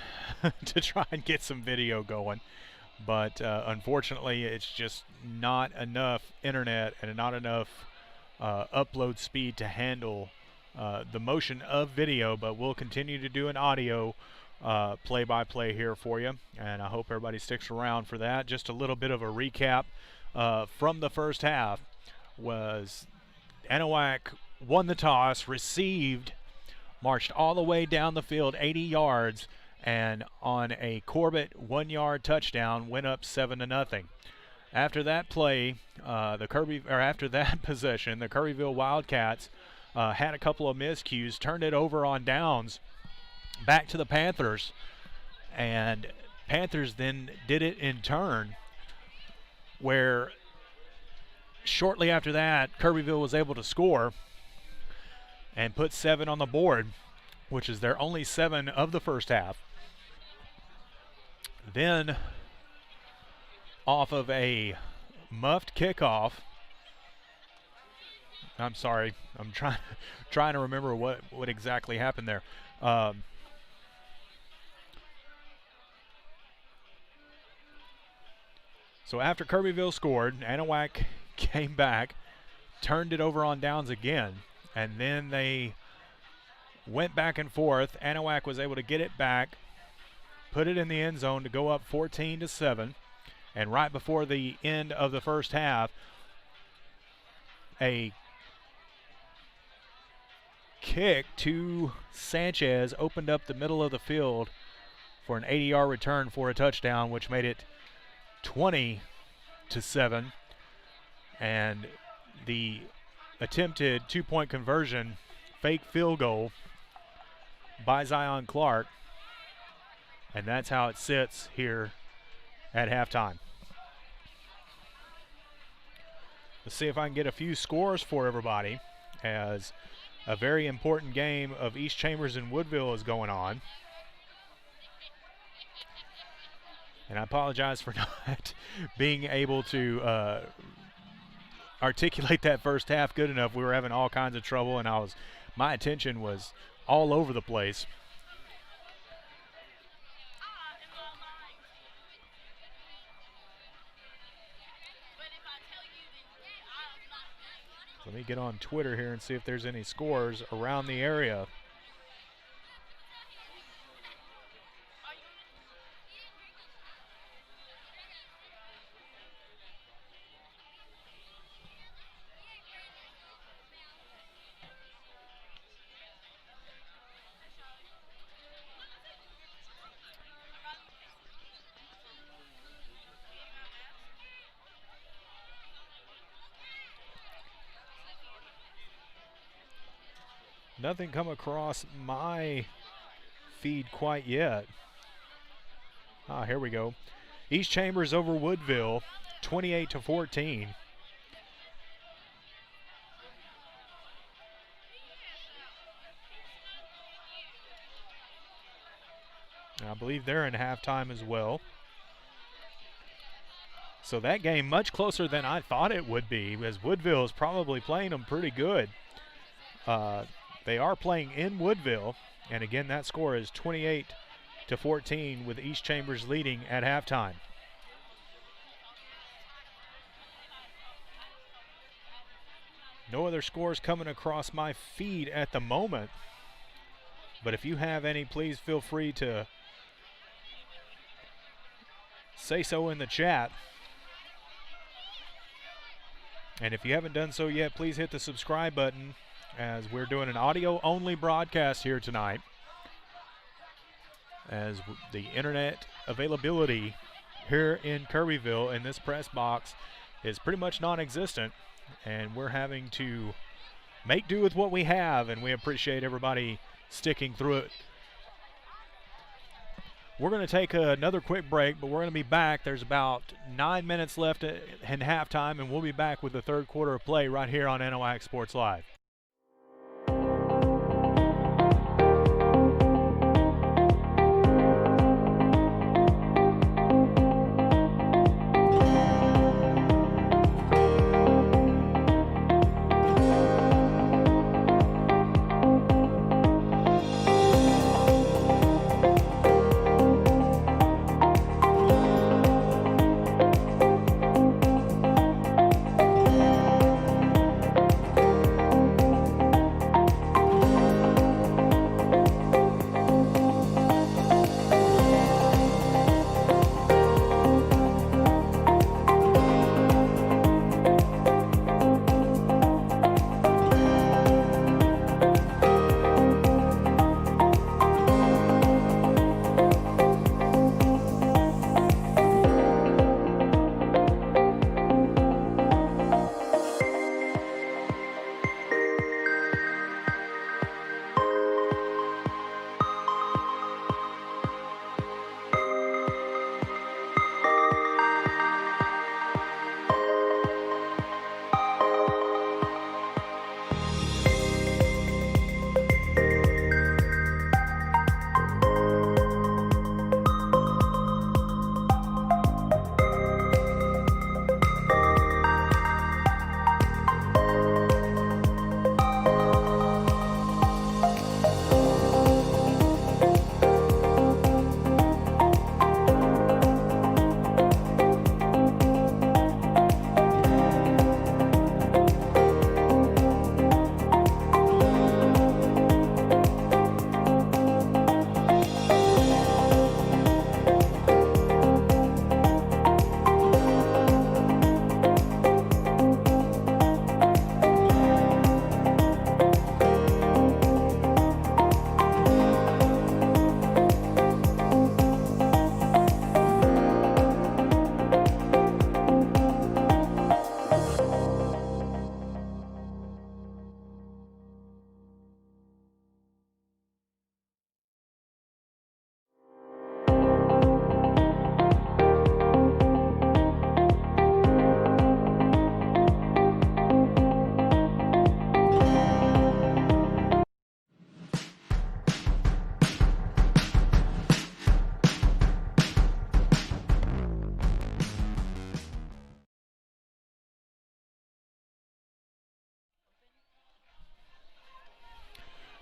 to try and get some video going, but unfortunately it's just not enough internet and not enough upload speed to handle the motion of video, but we'll continue to do an audio play-by-play here for you, and I hope everybody sticks around for that. Just a little bit of a recap from the first half was Anahuac won the toss, received, marched all the way down the field 80 yards, and on a Corbett 1-yard touchdown went up 7-0. After that play, after that possession, the Kirbyville Wildcats had a couple of miscues, turned it over on downs back to the Panthers, and Panthers then did it in turn, where shortly after that Kirbyville was able to score and put 7 on the board, which is their only 7 of the first half. Then off of a muffed kickoff, I'm sorry, I'm trying to remember what exactly happened there. So after Kirbyville scored, Anahuac came back, turned it over on downs again, and then they went back and forth. Anahuac was able to get it back, put it in the end zone to go up 14-7, and right before the end of the first half, a kick to Sanchez opened up the middle of the field for an 80-yard return for a touchdown, which made it 20-7, and the attempted 2-point conversion fake field goal by Zion Clark, and that's how it sits here at halftime. Let's see if I can get a few scores for everybody, as a very important game of East Chambers and Woodville is going on. And I apologize for not being able to articulate that first half good enough. We were having all kinds of trouble, and my attention was all over the place. Let me get on Twitter here and see if there's any scores around the area. Nothing come across my feed quite yet. Here we go. East Chambers over Woodville, 28-14. I believe they're in halftime as well. So that game much closer than I thought it would be, as Woodville is probably playing them pretty good. They are playing in Woodville, and again that score is 28-14 with East Chambers leading at halftime. No other scores coming across my feed at the moment, but if you have any, please feel free to say so in the chat. And if you haven't done so yet, please hit the subscribe button, as we're doing an audio-only broadcast here tonight, as the internet availability here in Kirbyville in this press box is pretty much non-existent, and we're having to make do with what we have, and we appreciate everybody sticking through it. We're going to take another quick break, but we're going to be back. There's about 9 minutes left in halftime, and we'll be back with the third quarter of play right here on Anahuac Sports Live.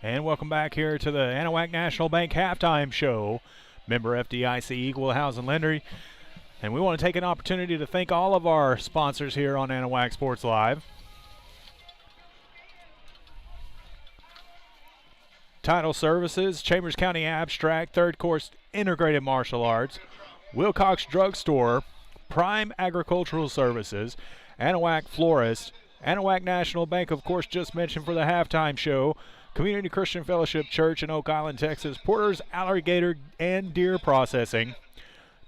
And welcome back here to the Anahuac National Bank Halftime Show. Member FDIC Equal Housing Lender. And we want to take an opportunity to thank all of our sponsors here on Anahuac Sports Live. Title Services, Chambers County Abstract, Third Course Integrated Martial Arts, Wilcox Drug Store, Prime Agricultural Services, Anahuac Florist, Anahuac National Bank, of course, just mentioned for the halftime show, Community Christian Fellowship Church in Oak Island, Texas, Porter's Alligator and Deer Processing,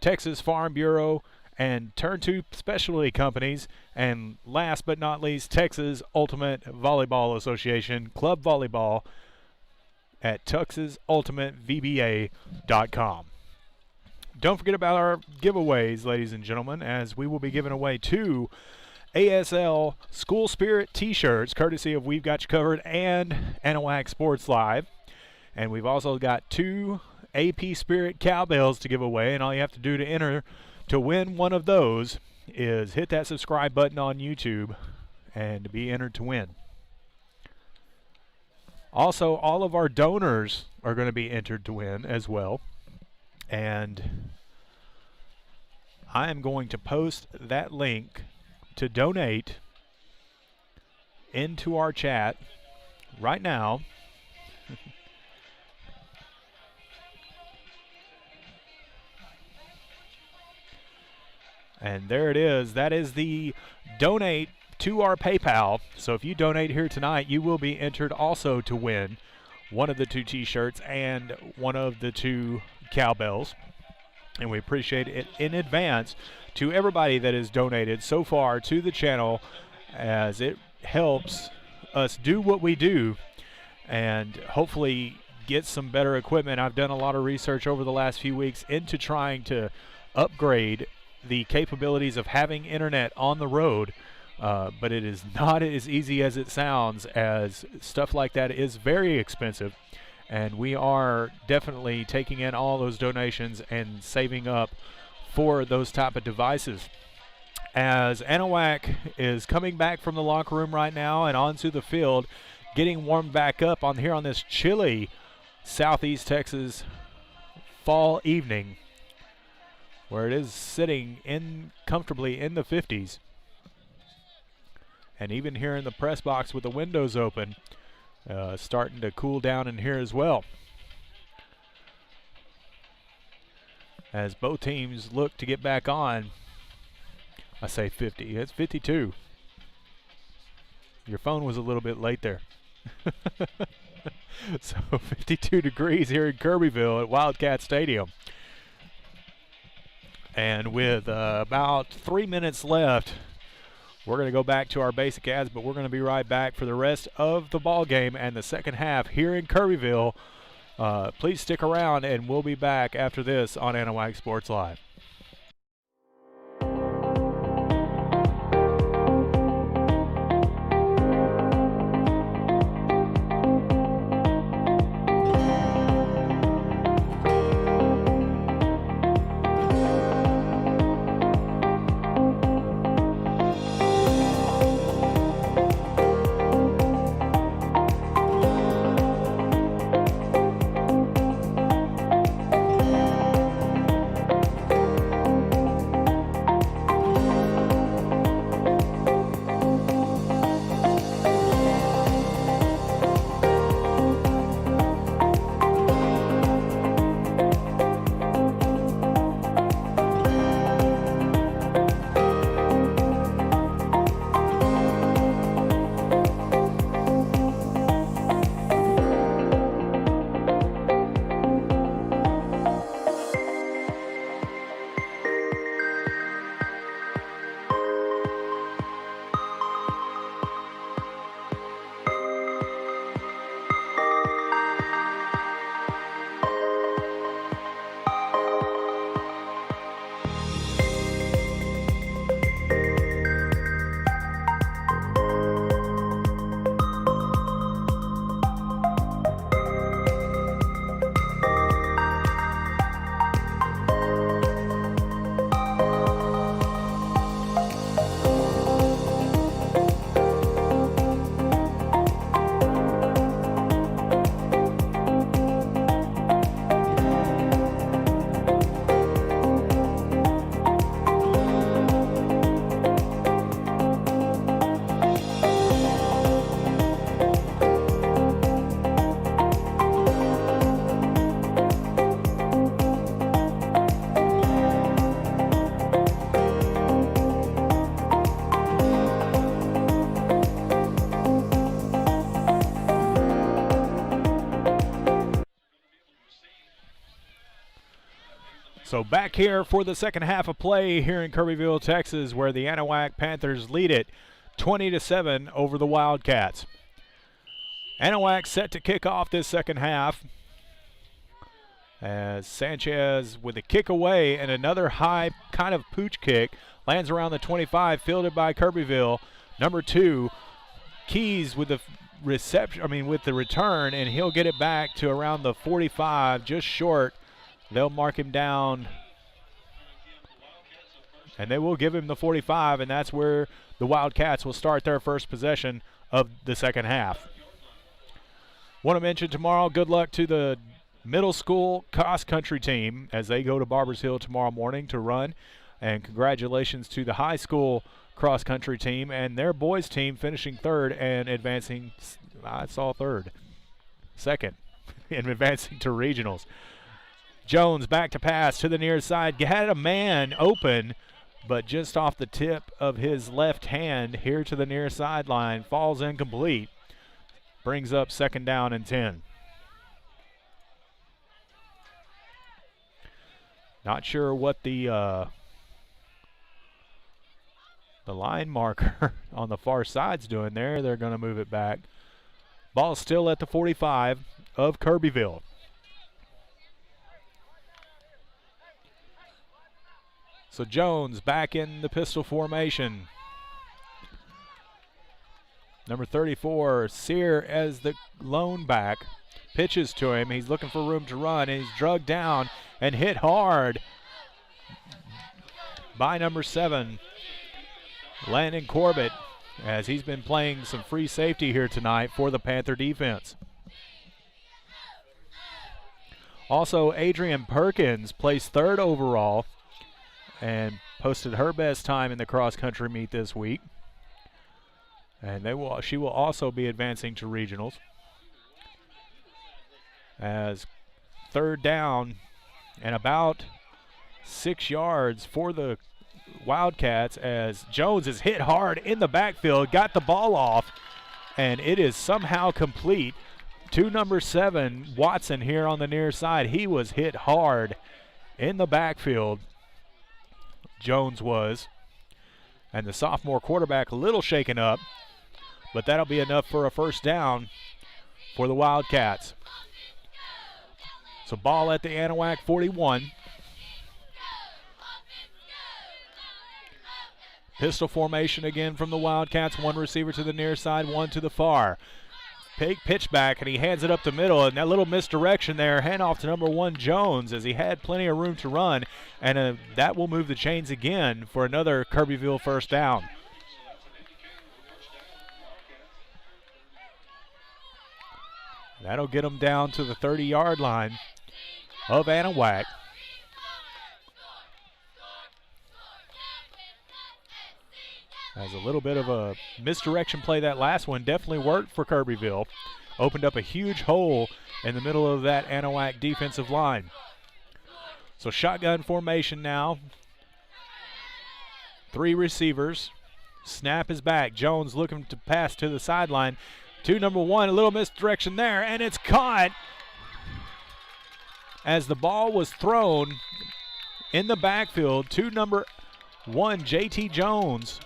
Texas Farm Bureau, and Turn 2 Specialty Companies, and last but not least, Texas Ultimate Volleyball Association, Club Volleyball at TexasUltimateVBA.com. Don't forget about our giveaways, ladies and gentlemen, as we will be giving away 2 ASL School Spirit t-shirts, courtesy of We've Got You Covered and Anahuac Sports Live. And we've also got 2 AP Spirit cowbells to give away, and all you have to do to enter to win one of those is hit that subscribe button on YouTube and to be entered to win. Also, all of our donors are going to be entered to win as well. And I am going to post that link to donate into our chat right now. And there it is. That is the donate to our PayPal. So if you donate here tonight, you will be entered also to win one of the 2 t-shirts and one of the 2 cowbells. And we appreciate it in advance to everybody that has donated so far to the channel, as it helps us do what we do and hopefully get some better equipment. I've done a lot of research over the last few weeks into trying to upgrade the capabilities of having internet on the road, but it is not as easy as it sounds, as stuff like that is very expensive. And we are definitely taking in all those donations and saving up for those type of devices. As Anahuac is coming back from the locker room right now and onto the field, getting warmed back up on here on this chilly Southeast Texas fall evening, where it is sitting in comfortably in the 50s. And even here in the press box with the windows open, starting to cool down in here as well, as both teams look to get back on. I say 50, it's 52. Your phone was a little bit late there. So 52 degrees here in Kirbyville at Wildcat Stadium. And with about 3 minutes left, we're going to go back to our basic ads, but we're going to be right back for the rest of the ball game and the second half here in Kirbyville. Please stick around, and we'll be back after this on Anahuac Sports Live. So back here for the second half of play here in Kirbyville, Texas, where the Anahuac Panthers lead it 20-7 over the Wildcats. Anahuac set to kick off this second half as Sanchez with a kick away and another high kind of pooch kick lands around the 25, fielded by Kirbyville. Number 2, Keys with the with the return, and he'll get it back to around the 45, just short. They'll mark him down, and they will give him the 45, and that's where the Wildcats will start their first possession of the second half. Want to mention tomorrow, good luck to the middle school cross-country team as they go to Barbers Hill tomorrow morning to run, and congratulations to the high school cross-country team and their boys team finishing third and advancing, second, and advancing to regionals. Jones back to pass to the near side. Had a man open, but just off the tip of his left hand here to the near sideline. Falls incomplete. Brings up second down and 10. Not sure what the line marker on the far side's doing there. They're going to move it back. Ball still at the 45 of Kirbyville. So Jones back in the pistol formation. Number 34, Sear as the lone back. Pitches to him. He's looking for room to run, and he's drugged down and hit hard by number 7, Landon Corbett, as he's been playing some free safety here tonight for the Panther defense. Also, Adrian Perkins placed 3rd overall and posted her best time in the cross-country meet this week. And she will also be advancing to regionals. As third down and about 6 yards for the Wildcats, as Jones is hit hard in the backfield, got the ball off, and it is somehow complete to number 7, Watson, here on the near side. He was hit hard in the backfield, Jones was, and the sophomore quarterback a little shaken up, but that'll be enough for a first down for the Wildcats. So ball at the Anahuac 41. Pistol formation again from the Wildcats. 1 receiver to the near side, 1 to the far. Pitch back, and he hands it up the middle, and that little misdirection there, handoff to number 1, Jones, as he had plenty of room to run, and that will move the chains again for another Kirbyville first down. That'll get them down to the 30-yard line of Anahuac. As a little bit of a misdirection play, that last one definitely worked for Kirbyville. Opened up a huge hole in the middle of that Anahuac defensive line. So shotgun formation now. 3 receivers. Snap is back. Jones looking to pass to the sideline to number 1. A little misdirection there, and it's caught as the ball was thrown in the backfield to number 1, J.T. Jones,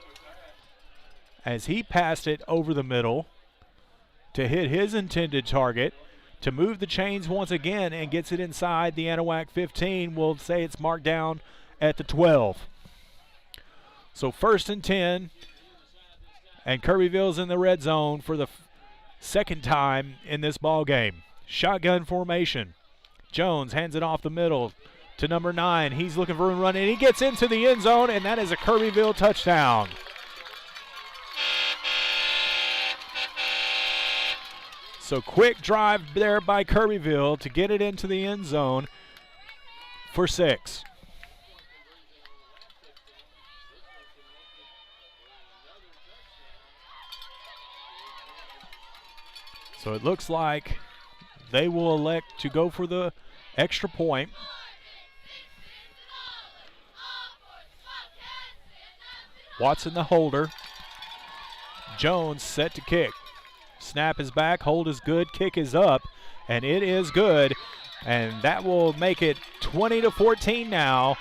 as he passed it over the middle to hit his intended target, to move the chains once again, and gets it inside the Anahuac 15. We'll say it's marked down at the 12. So 1st and 10, and Kirbyville's in the red zone for the second time in this ball game. Shotgun formation. Jones hands it off the middle to number 9. He's looking for a run, and he gets into the end zone, and that is a Kirbyville touchdown. So quick drive there by Kirbyville to get it into the end zone for 6. So it looks like they will elect to go for the extra point. Watson the holder. Jones set to kick. Snap is back, hold is good, kick is up, and it is good. And that will make it 20-14 now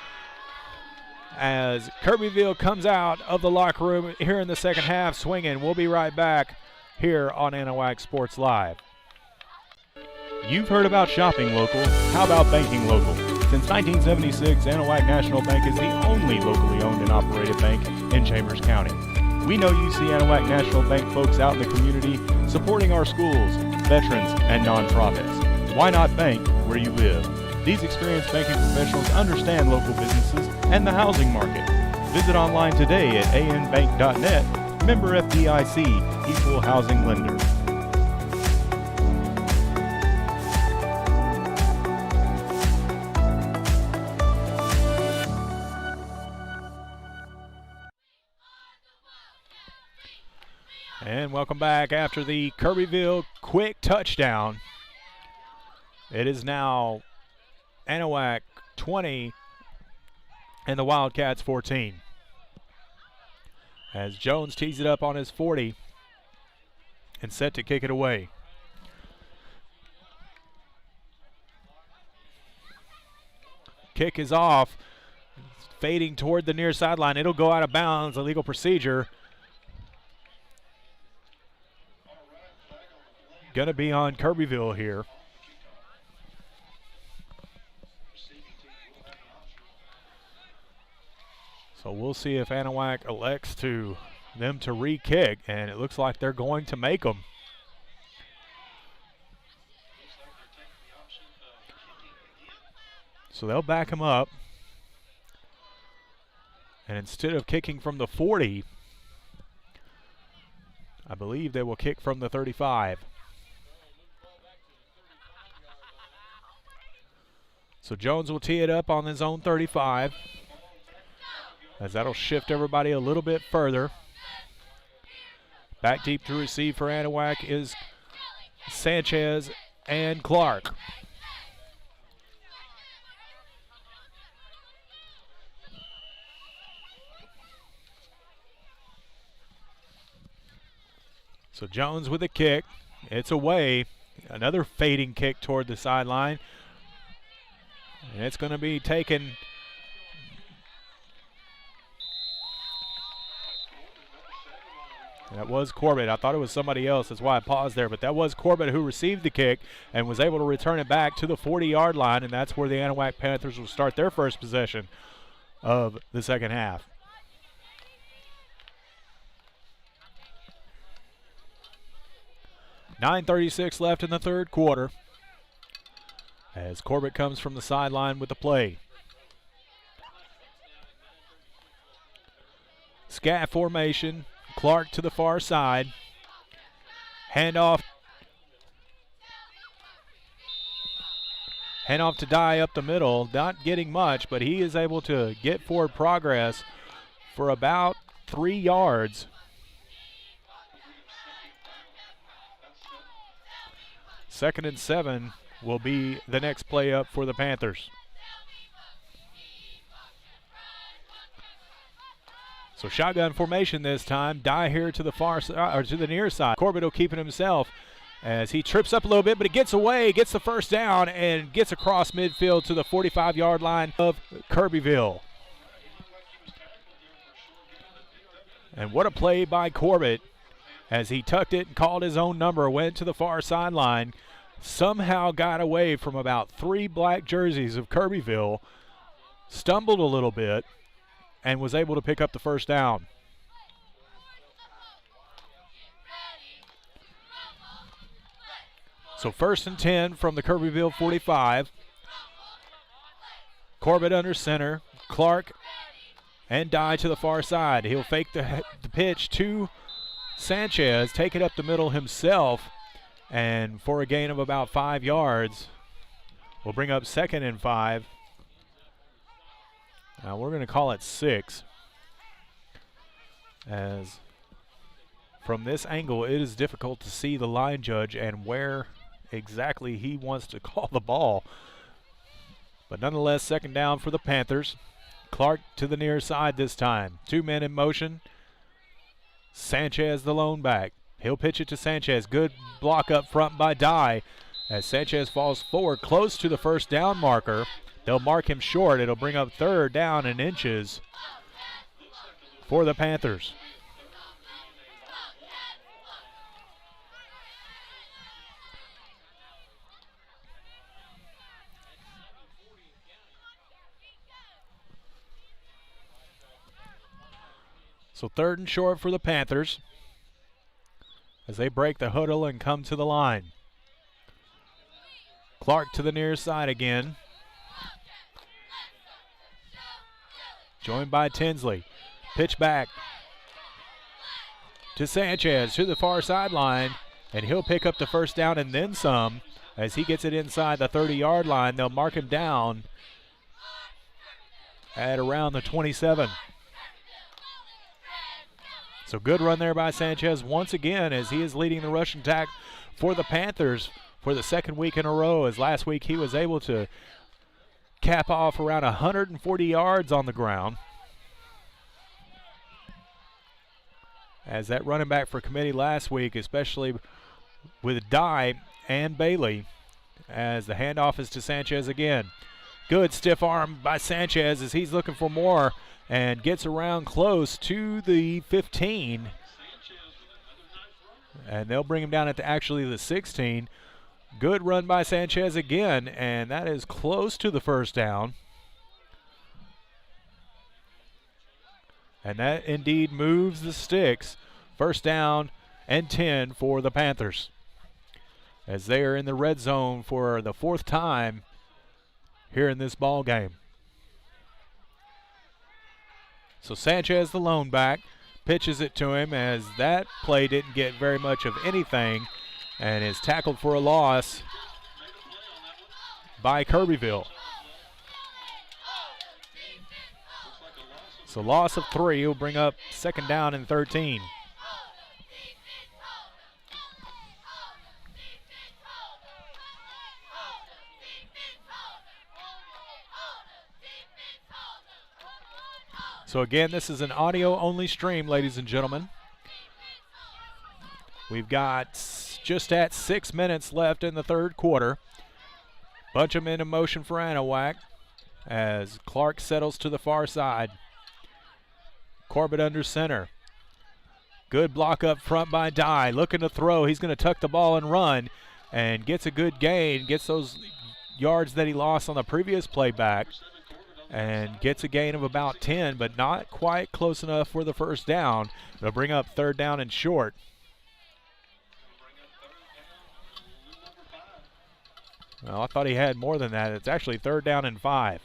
as Kirbyville comes out of the locker room here in the second half swinging. We'll be right back here on Anahuac Sports Live.
You've heard about shopping local. How about banking local? Since 1976, Anahuac National Bank is the only locally owned and operated bank in Chambers County. We know you see Anahuac National Bank folks out in the community supporting our schools, veterans, and nonprofits. Why not bank where you live? These experienced banking professionals understand local businesses and the housing market. Visit online today at anbank.net, member FDIC, equal housing lender.
And welcome back after the Kirbyville quick touchdown. It is now Anahuac 20 and the Wildcats 14. As Jones tees it up on his 40 and set to kick it away. Kick is off, fading toward the near sideline. It'll go out of bounds, illegal procedure. Going to be on Kirbyville here. So we'll see if Anahuac elects them to re-kick, and it looks like they're going to make them. So they'll back him up. And instead of kicking from the 40, I believe they will kick from the 35. So Jones will tee it up on his own 35, as that'll shift everybody a little bit further. Back deep to receive for Anahuac is Sanchez and Clark. So Jones with a kick. It's away. Another fading kick toward the sideline. And it's going to be taken. That was Corbett. I thought it was somebody else. That's why I paused there. But that was Corbett who received the kick and was able to return it back to the 40-yard line. And that's where the Anahuac Panthers will start their first possession of the second half. .36 left in the third quarter as Corbett comes from the sideline with the play. Scat formation. Clark to the far side. Handoff to Dye up the middle. Not getting much, but he is able to get forward progress for about 3 yards. Second and 7 will be the next play up for the Panthers. So shotgun formation this time. Dye here to the far side, or to the near side. Corbett will keep it himself as he trips up a little bit, but it gets away, gets the first down, and gets across midfield to the 45-yard line of Kirbyville. And what a play by Corbett as he tucked it and called his own number, went to the far sideline, somehow got away from about 3 black jerseys of Kirbyville, stumbled a little bit, and was able to pick up the first down. So 1st and 10 from the Kirbyville 45. Corbett under center. Clark and Dye to the far side. He'll fake the pitch to Sanchez, take it up the middle himself, and for a gain of about 5 yards, we'll bring up 2nd and 5. Now we're going to call it 6, as from this angle it is difficult to see the line judge and where exactly he wants to call the ball. But nonetheless, 2nd down for the Panthers. Clark to the near side this time. 2 men in motion. Sanchez the lone back. He'll pitch it to Sanchez. Good block up front by Dye. as Sanchez falls forward close to the first down marker. They'll mark him short. It'll bring up third down and inches for the Panthers. So third and short for the Panthers as they break the huddle and come to the line. Clark to the near side again. Joined by Tinsley. Pitch back to Sanchez to the far sideline, and he'll pick up the first down and then some as he gets it inside the 30-yard line. They'll mark him down at around the 27. So good run there by Sanchez once again as he is leading the rushing attack for the Panthers for the second week in a row, as last week he was able to cap off around 140 yards on the ground. As that running back for committee last week, especially with Dye and Bailey, as the handoff is to Sanchez again. Good stiff arm by Sanchez as he's looking for more and gets around close to the 15. And they'll bring him down at actually the 16. Good run by Sanchez again, and that is close to the first down. And that indeed moves the sticks. First down and 10 for the Panthers, as they are in the red zone for the fourth time here in this ball game. So Sanchez, the lone back, pitches it to him as that play didn't get very much of anything and is tackled for a loss by Kirbyville. So loss of 3 will bring up second down and 13. So again, this is an audio-only stream, ladies and gentlemen. We've got just at 6 minutes left in the third quarter. Bunch of men in motion for Anahuac as Clark settles to the far side. Corbett under center. Good block up front by Dye. Looking to throw. He's going to tuck the ball and run and gets a good gain. Gets those yards that he lost on the previous play back. And gets a gain of about 10, but not quite close enough for the first down. They'll bring up third down and short. Well, I thought he had more than that. It's actually third down and 5.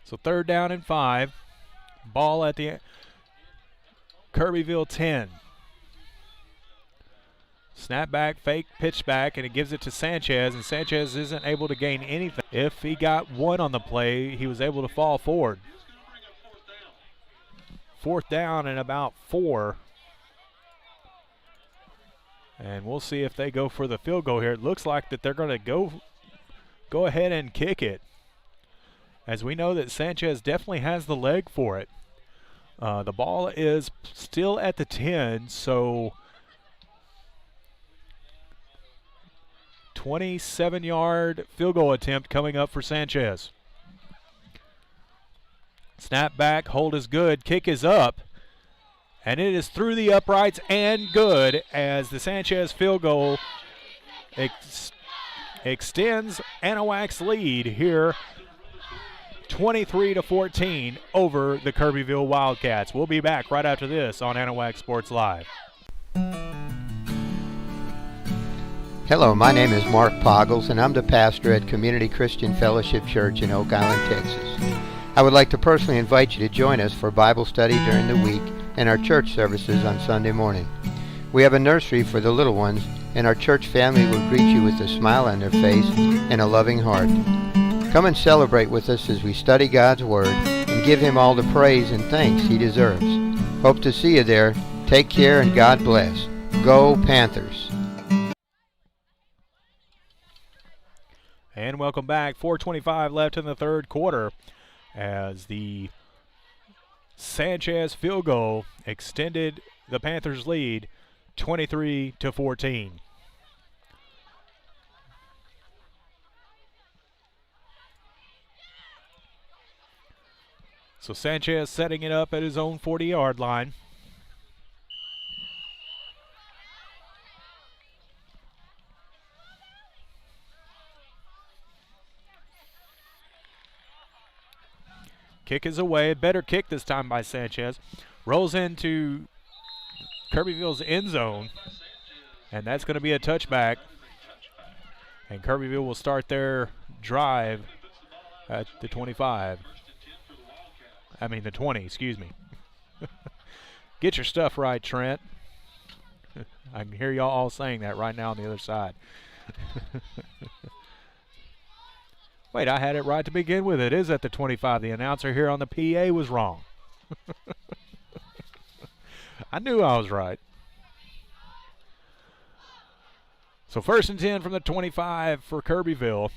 So third down and 5. Ball at the Kirbyville 10. Snap back, fake, pitch back, and it gives it to Sanchez, and Sanchez isn't able to gain anything. If he got one on the play, he was able to fall forward. Fourth down and about 4. And we'll see if they go for the field goal here. It looks like that they're going to go ahead and kick it, as we know that Sanchez definitely has the leg for it. The ball is still at the 10, so 27-yard field goal attempt coming up for Sanchez. Snap back, hold is good, kick is up, and it is through the uprights and good as the Sanchez field goal extends Anahuac's lead here 23-14 over the Kirbyville Wildcats. We'll be back right after this on Anahuac Sports Live.
Hello, my name is Mark Poggles, and I'm the pastor at Community Christian Fellowship Church in Oak Island, Texas. I would like to personally invite you to join us for Bible study during the week and our church services on Sunday morning. We have a nursery for the little ones, and our church family will greet you with a smile on their face and a loving heart. Come and celebrate with us as we study God's Word and give Him all the praise and thanks He deserves. Hope to see you there. Take care and God bless. Go Panthers.
And welcome back. 4:25 left in the third quarter as the Sanchez field goal extended the Panthers' lead 23-14. So Sanchez setting it up at his own 40-yard line. Kick is away. Better kick this time by Sanchez. Rolls into Kirbyville's end zone. And that's going to be a touchback. And Kirbyville will start their drive at the 25. I mean the 20, excuse me. Get your stuff right, Trent. I can hear y'all all saying that right now on the other side. Wait, I had it right to begin with. It is at the 25. The announcer here on the PA was wrong. I knew I was right. So 1st and 10 from the 25 for Kirbyville.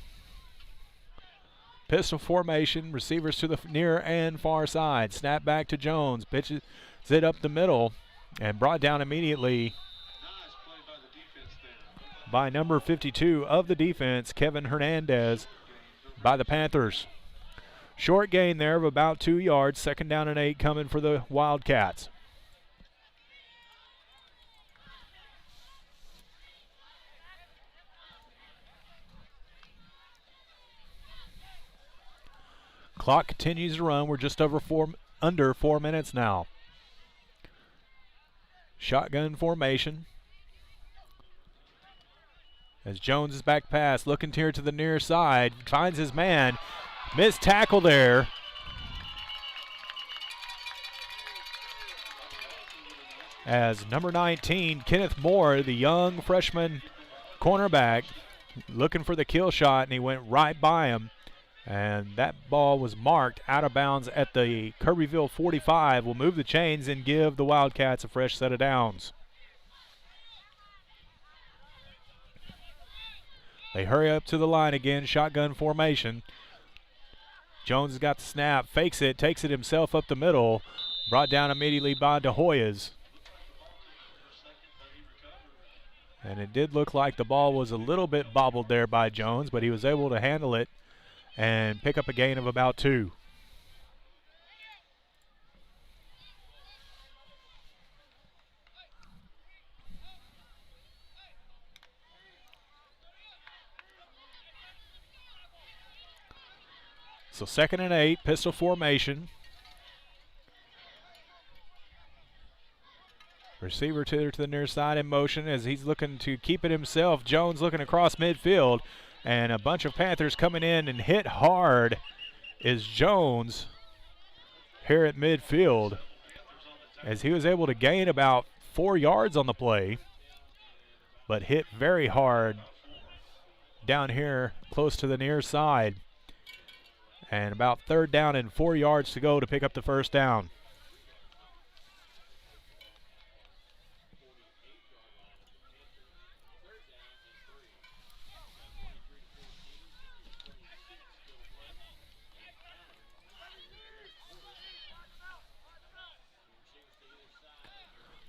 Pistol formation, receivers to the near and far side. Snap back to Jones, pitches it up the middle, and brought down immediately by number 52 of the defense, Kevin Hernandez, by the Panthers. Short gain there of about 2 yards. 2nd down and 8 coming for the Wildcats. Clock continues to run. We're just under 4 minutes now. Shotgun formation. As Jones is back pass, looking here to the near side, finds his man. Missed tackle there. As number 19, Kenneth Moore, the young freshman cornerback, looking for the kill shot, and he went right by him. And that ball was marked out of bounds at the Kirbyville 45. Will move the chains and give the Wildcats a fresh set of downs. They hurry up to the line again, shotgun formation. Jones has got the snap, fakes it, takes it himself up the middle, brought down immediately by De Hoyas. And it did look like the ball was a little bit bobbled there by Jones, but he was able to handle it and pick up a gain of about 2. So 2nd and 8, pistol formation. Receiver to the near side in motion as he's looking to keep it himself. Jones looking across midfield, and a bunch of Panthers coming in and hit hard is Jones here at midfield as he was able to gain about 4 yards on the play, but hit very hard down here close to the near side. And about 3rd down and 4 yards to go to pick up the 1st down.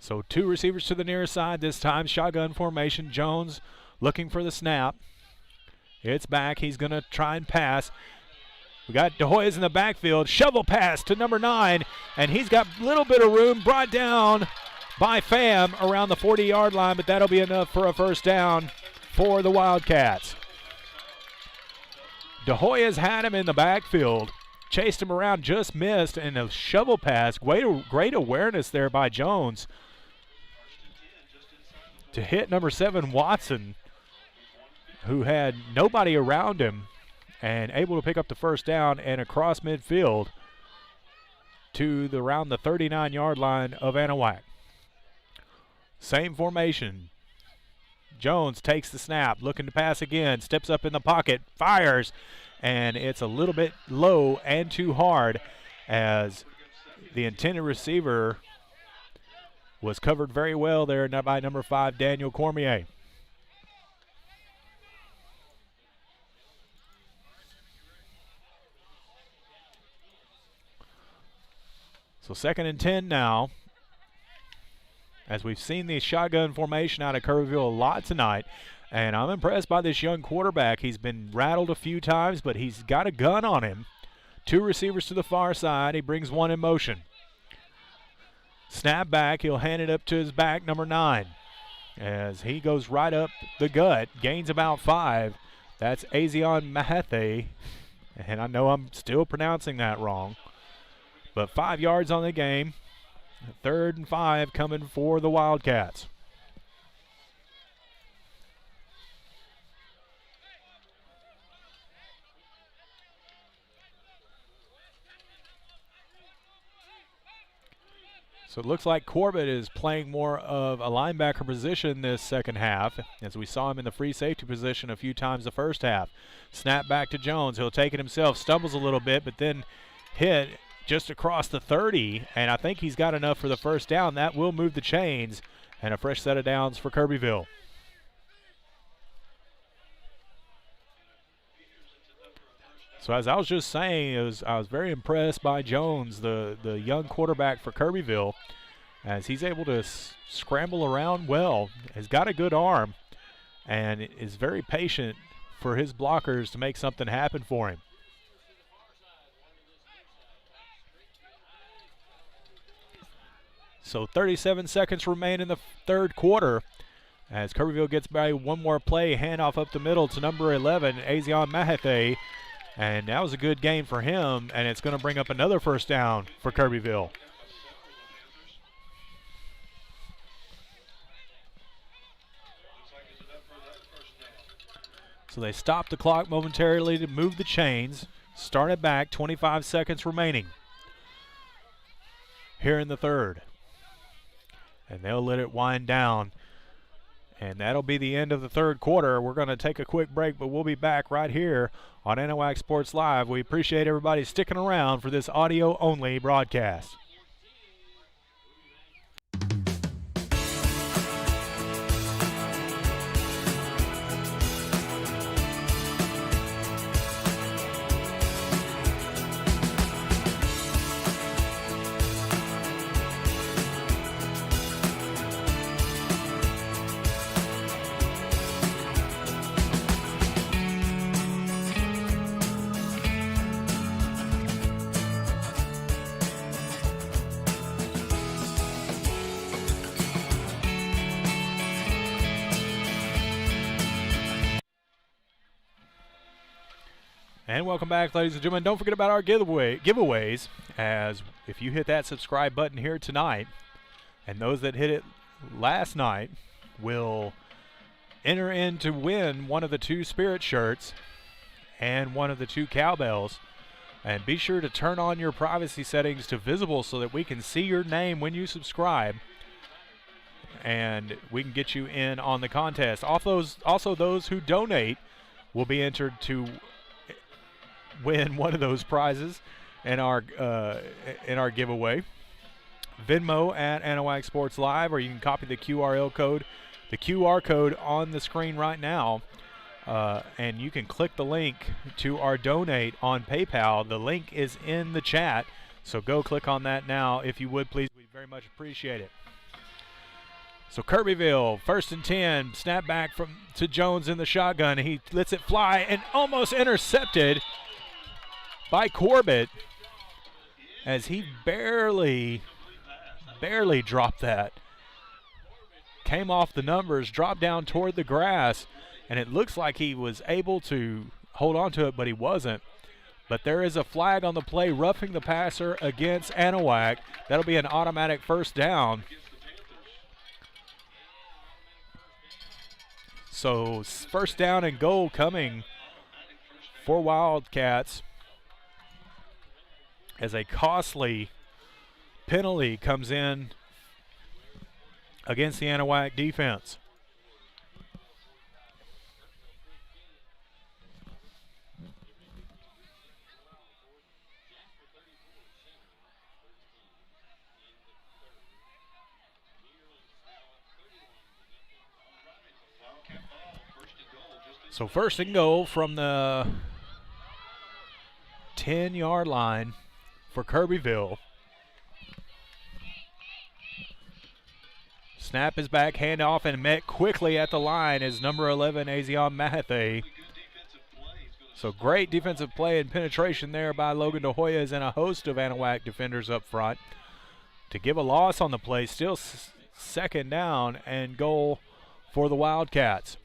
So 2 receivers to the near side this time. Shotgun formation. Jones looking for the snap. It's back. He's going to try and pass. We got De Hoyas in the backfield. Shovel pass to number 9, and he's got a little bit of room brought down by Pham around the 40-yard line, but that'll be enough for a 1st down for the Wildcats. De Hoyas had him in the backfield, chased him around, just missed, and a shovel pass. Great awareness there by Jones to hit number 7, Watson, who had nobody around him, and able to pick up the 1st down and across midfield to around the 39-yard line of Anahuac. Same formation. Jones takes the snap, looking to pass again, steps up in the pocket, fires, and it's a little bit low and too hard as the intended receiver was covered very well there by number 5, Daniel Cormier. So 2nd and 10 now. As we've seen the shotgun formation out of Kirbyville a lot tonight. And I'm impressed by this young quarterback. He's been rattled a few times, but he's got a gun on him. 2 receivers to the far side. He brings 1 in motion. Snap back. He'll hand it up to his back, number 9. As he goes right up the gut. Gains about 5. That's Azion Mahethe. And I know I'm still pronouncing that wrong. But 5 yards on the game. 3rd and 5 coming for the Wildcats. So it looks like Corbett is playing more of a linebacker position this second half, as we saw him in the free safety position a few times the first half. Snap back to Jones. He'll take it himself, stumbles a little bit, but then hit just across the 30, and I think he's got enough for the first down. That will move the chains, and a fresh set of downs for Kirbyville. So as I was just saying, I was very impressed by Jones, the young quarterback for Kirbyville, as he's able to scramble around well, has got a good arm, and is very patient for his blockers to make something happen for him. So 37 seconds remain in the 3rd quarter as Kirbyville gets by 1 more play, handoff up the middle to number 11, Azion Mahethe. And that was a good game for him, and it's going to bring up another first down for Kirbyville. So they stopped the clock momentarily to move the chains. Started back, 25 seconds remaining here in the 3rd. And they'll let it wind down. And that'll be the end of the 3rd quarter. We're going to take a quick break, but we'll be back right here on Anahuac Sports Live. We appreciate everybody sticking around for this audio-only broadcast. And welcome back, ladies and gentlemen. Don't forget about our giveaways, as if you hit that subscribe button here tonight, and those that hit it last night will enter in to win one of the 2 Spirit shirts and one of the 2 cowbells. And be sure to turn on your privacy settings to visible so that we can see your name when you subscribe, and we can get you in on the contest. Also, those who donate will be entered to win one of those prizes in our giveaway. Venmo at Anahuac Sports Live, or you can copy the QR code on the screen right now, and you can click the link to our donate on PayPal. The link is in the chat, so go click on that now if you would, please. We'd very much appreciate it. So Kirbyville, 1st and 10, snap back to Jones in the shotgun. He lets it fly and almost intercepted by Corbett, as he barely dropped that. Came off the numbers, dropped down toward the grass, and it looks like he was able to hold on to it, but he wasn't. But there is a flag on the play, roughing the passer against Anahuac. That'll be an automatic first down. So first down and goal coming for Wildcats, as a costly penalty comes in against the Anahuac defense. So first and goal from the 10-yard line for Kirbyville. Snap is back, handoff, and met quickly at the line is number 11, Azion Mahathey. So great defensive play and penetration there by Logan DeHoyas and a host of Anahuac defenders up front to give a loss on the play. Still second down and goal for the Wildcats.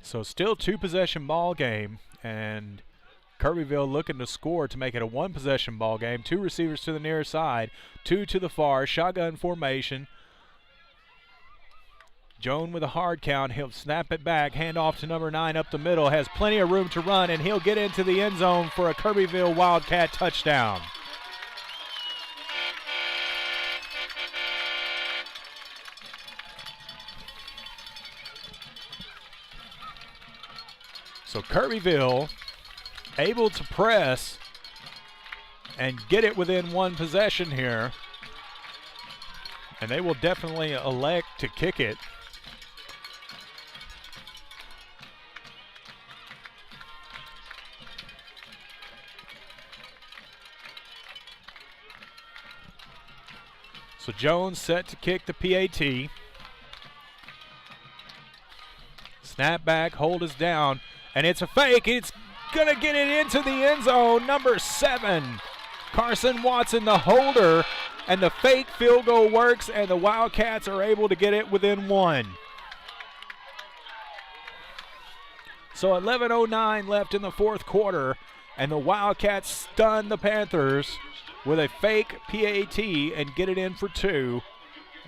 So still two-possession ball game, and Kirbyville looking to score to make it a one-possession ball game. Two receivers to the near side, two to the far, shotgun formation. Joan with a hard count. He'll snap it back, hand off to number 9 up the middle, has plenty of room to run, and he'll get into the end zone for a Kirbyville Wildcat touchdown. So Kirbyville able to press and get it within one possession here. And they will definitely elect to kick it. So Jones set to kick the PAT. Snap back, hold is down, and it's a fake. It's gonna get it into the end zone. Number 7, Carson Watson, the holder, and the fake field goal works, and the Wildcats are able to get it within one. So 11:09 left in the fourth quarter, and the Wildcats stun the Panthers with a fake PAT and get it in for 2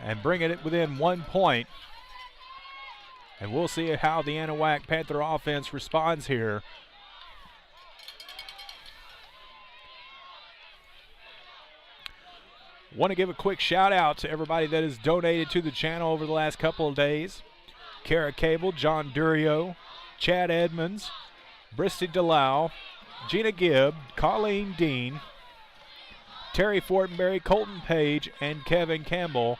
and bring it within 1 point. And we'll see how the Anahuac Panther offense responds here. Want to give a quick shout out to everybody that has donated to the channel over the last couple of days. Kara Cable, John Durio, Chad Edmonds, Bristy Delau, Gina Gibb, Colleen Dean, Terry Fortenberry, Colton Page, and Kevin Campbell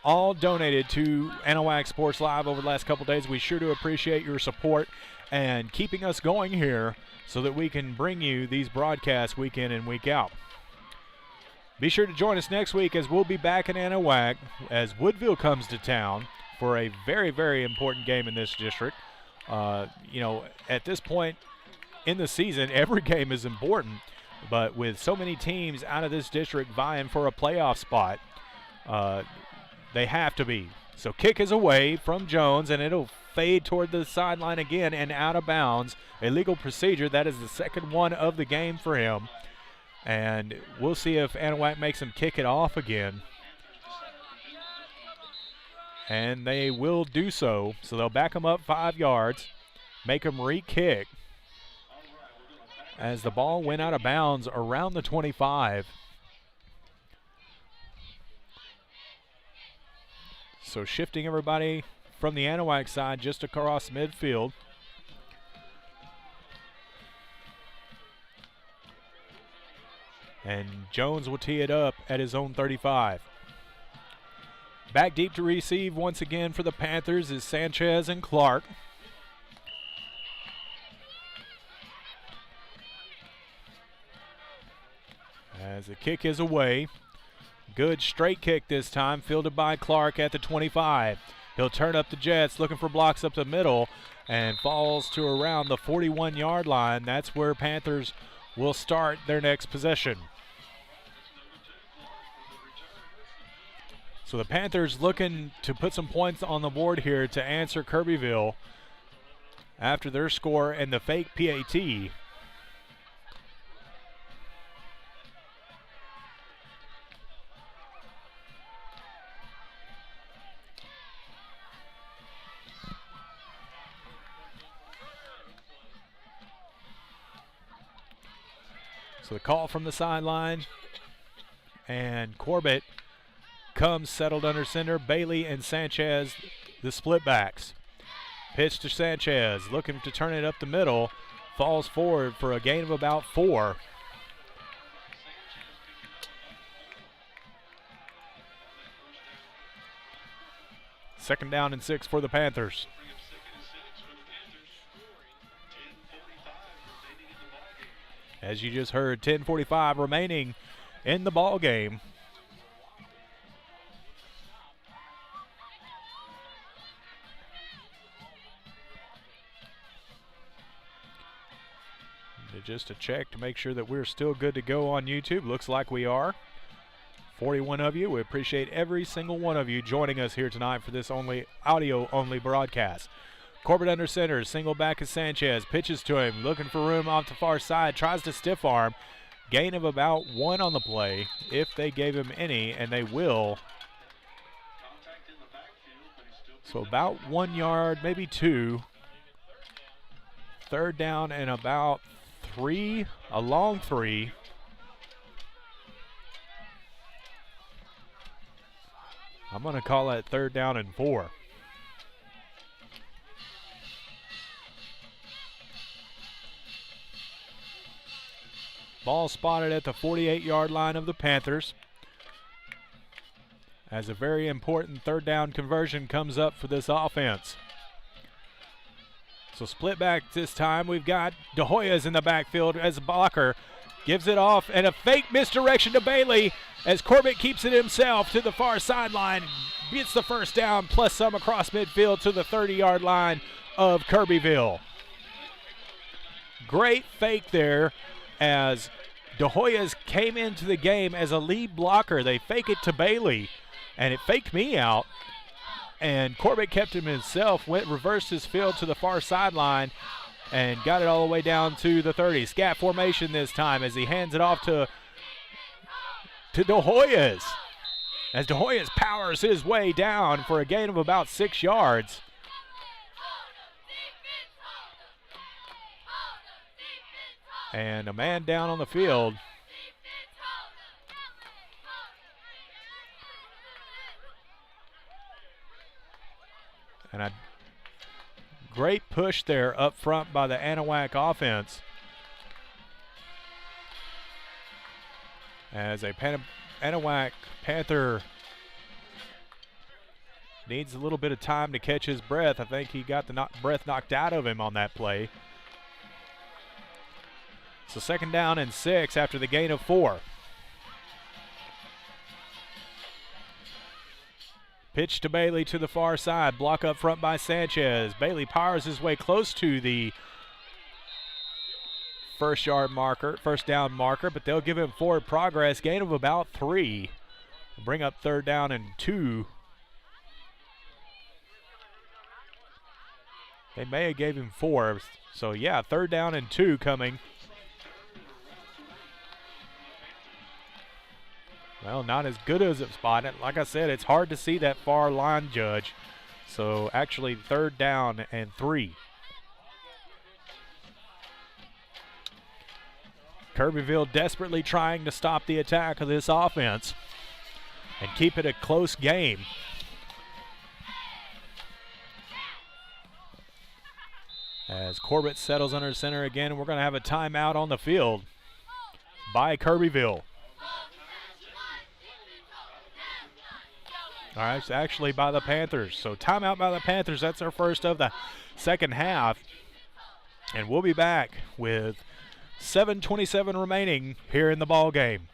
all donated to Anahuac Sports Live over the last couple days. We sure do appreciate your support and keeping us going here so that we can bring you these broadcasts week in and week out. Be sure to join us next week as we'll be back in Anahuac as Woodville comes to town for a very, very important game in this district. At this point in the season, every game is important, but with so many teams out of this district vying for a playoff spot, they have to be. So kick is away from Jones, and it'll fade toward the sideline again and out of bounds. A legal procedure. That is the second one of the game for him. And we'll see if Anahuac makes him kick it off again. And they will do so. So they'll back him up 5 yards, make him re-kick as the ball went out of bounds around the 25. So shifting everybody from the Anahuac side just across midfield. And Jones will tee it up at his own 35. Back deep to receive once again for the Panthers is Sanchez and Clark. As the kick is away. Good straight kick this time, fielded by Clark at the 25. He'll turn up the Jets, looking for blocks up the middle, and falls to around the 41-yard line. That's where Panthers will start their next possession. So the Panthers looking to put some points on the board here to answer Kirbyville after their score and the fake PAT. So the call from the sideline, and Corbett comes settled under center. Bailey and Sanchez, the split backs. Pitch to Sanchez, looking to turn it up the middle, falls forward for a gain of about 4. Second down and 6 for the Panthers. As you just heard, 10:45 remaining in the ball game. Just to check to make sure that we're still good to go on YouTube. Looks like we are. 41 of you. We appreciate every single one of you joining us here tonight for this audio-only broadcast. Corbett under center, single back is Sanchez. Pitches to him, looking for room off the far side. Tries to stiff arm. Gain of about 1 on the play, if they gave him any, and they will. So about 1 yard, maybe 2. 3rd down and about 3, a long 3. I'm going to call that 3rd down and 4. Ball spotted at the 48-yard line of the Panthers, as a very important 3rd down conversion comes up for this offense. So split back this time. We've got De Hoyos in the backfield as a blocker. Gives it off, and a fake misdirection to Bailey as Corbett keeps it himself to the far sideline. Gets the 1st down plus some across midfield to the 30-yard line of Kirbyville. Great fake there as De Hoyos came into the game as a lead blocker. They fake it to Bailey, and it faked me out. And Corbett kept him himself, reversed his field to the far sideline, and got it all the way down to the 30. Scat formation this time as he hands it off to De Hoyos. As De Hoyos powers his way down for a gain of about 6 yards. And a man down on the field. And a great push there up front by the Anahuac offense. As a Anahuac Panther needs a little bit of time to catch his breath. I think he got the breath knocked out of him on that play. So 2nd down and 6 after the gain of 4. Pitch to Bailey to the far side. Block up front by Sanchez. Bailey powers his way close to the 1st down marker, but they'll give him forward progress. Gain of about 3. Bring up 3rd down and 2. They may have gave him 4. So yeah, 3rd down and 2 coming. Well, not as good as it spotted. Like I said, it's hard to see that far line judge. So actually 3rd down and 3. Kirbyville desperately trying to stop the attack of this offense and keep it a close game. As Corbett settles under center again, we're going to have a timeout on the field by Kirbyville. All right, it's actually by the Panthers. So timeout by the Panthers. That's our first of the 2nd half. And we'll be back with 7:27 remaining here in the ball game.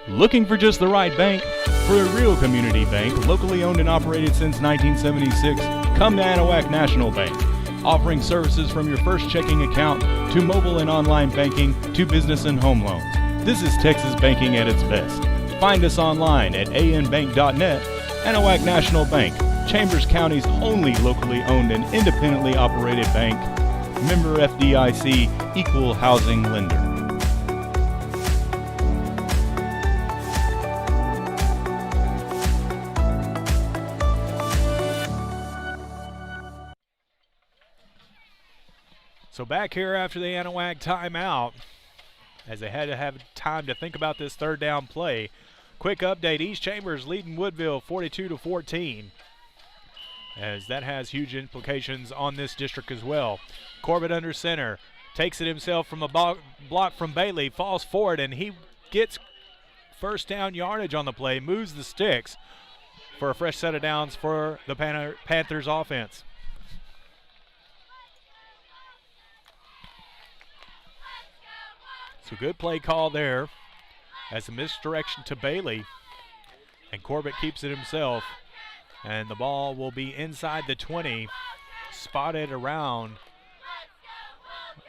Looking for just the right bank? For a real community bank, locally owned and operated since 1976, come to Anahuac National Bank. Offering services from your first checking account to mobile and online banking to business and home loans. This is Texas banking at its best. Find us online at anbank.net. Anahuac National Bank, Chambers County's only locally owned and independently operated bank. Member FDIC, equal housing lender.
So back here after the Anahuac timeout, as they had to have time to think about this 3rd down play. Quick update, East Chambers leading Woodville 42-14, as that has huge implications on this district as well. Corbett under center, takes it himself from a block from Bailey, falls forward, and he gets 1st down yardage on the play, moves the sticks for a fresh set of downs for the Panthers offense. So good play call there as a misdirection to Bailey. And Corbett keeps it himself. And the ball will be inside the 20, spotted around,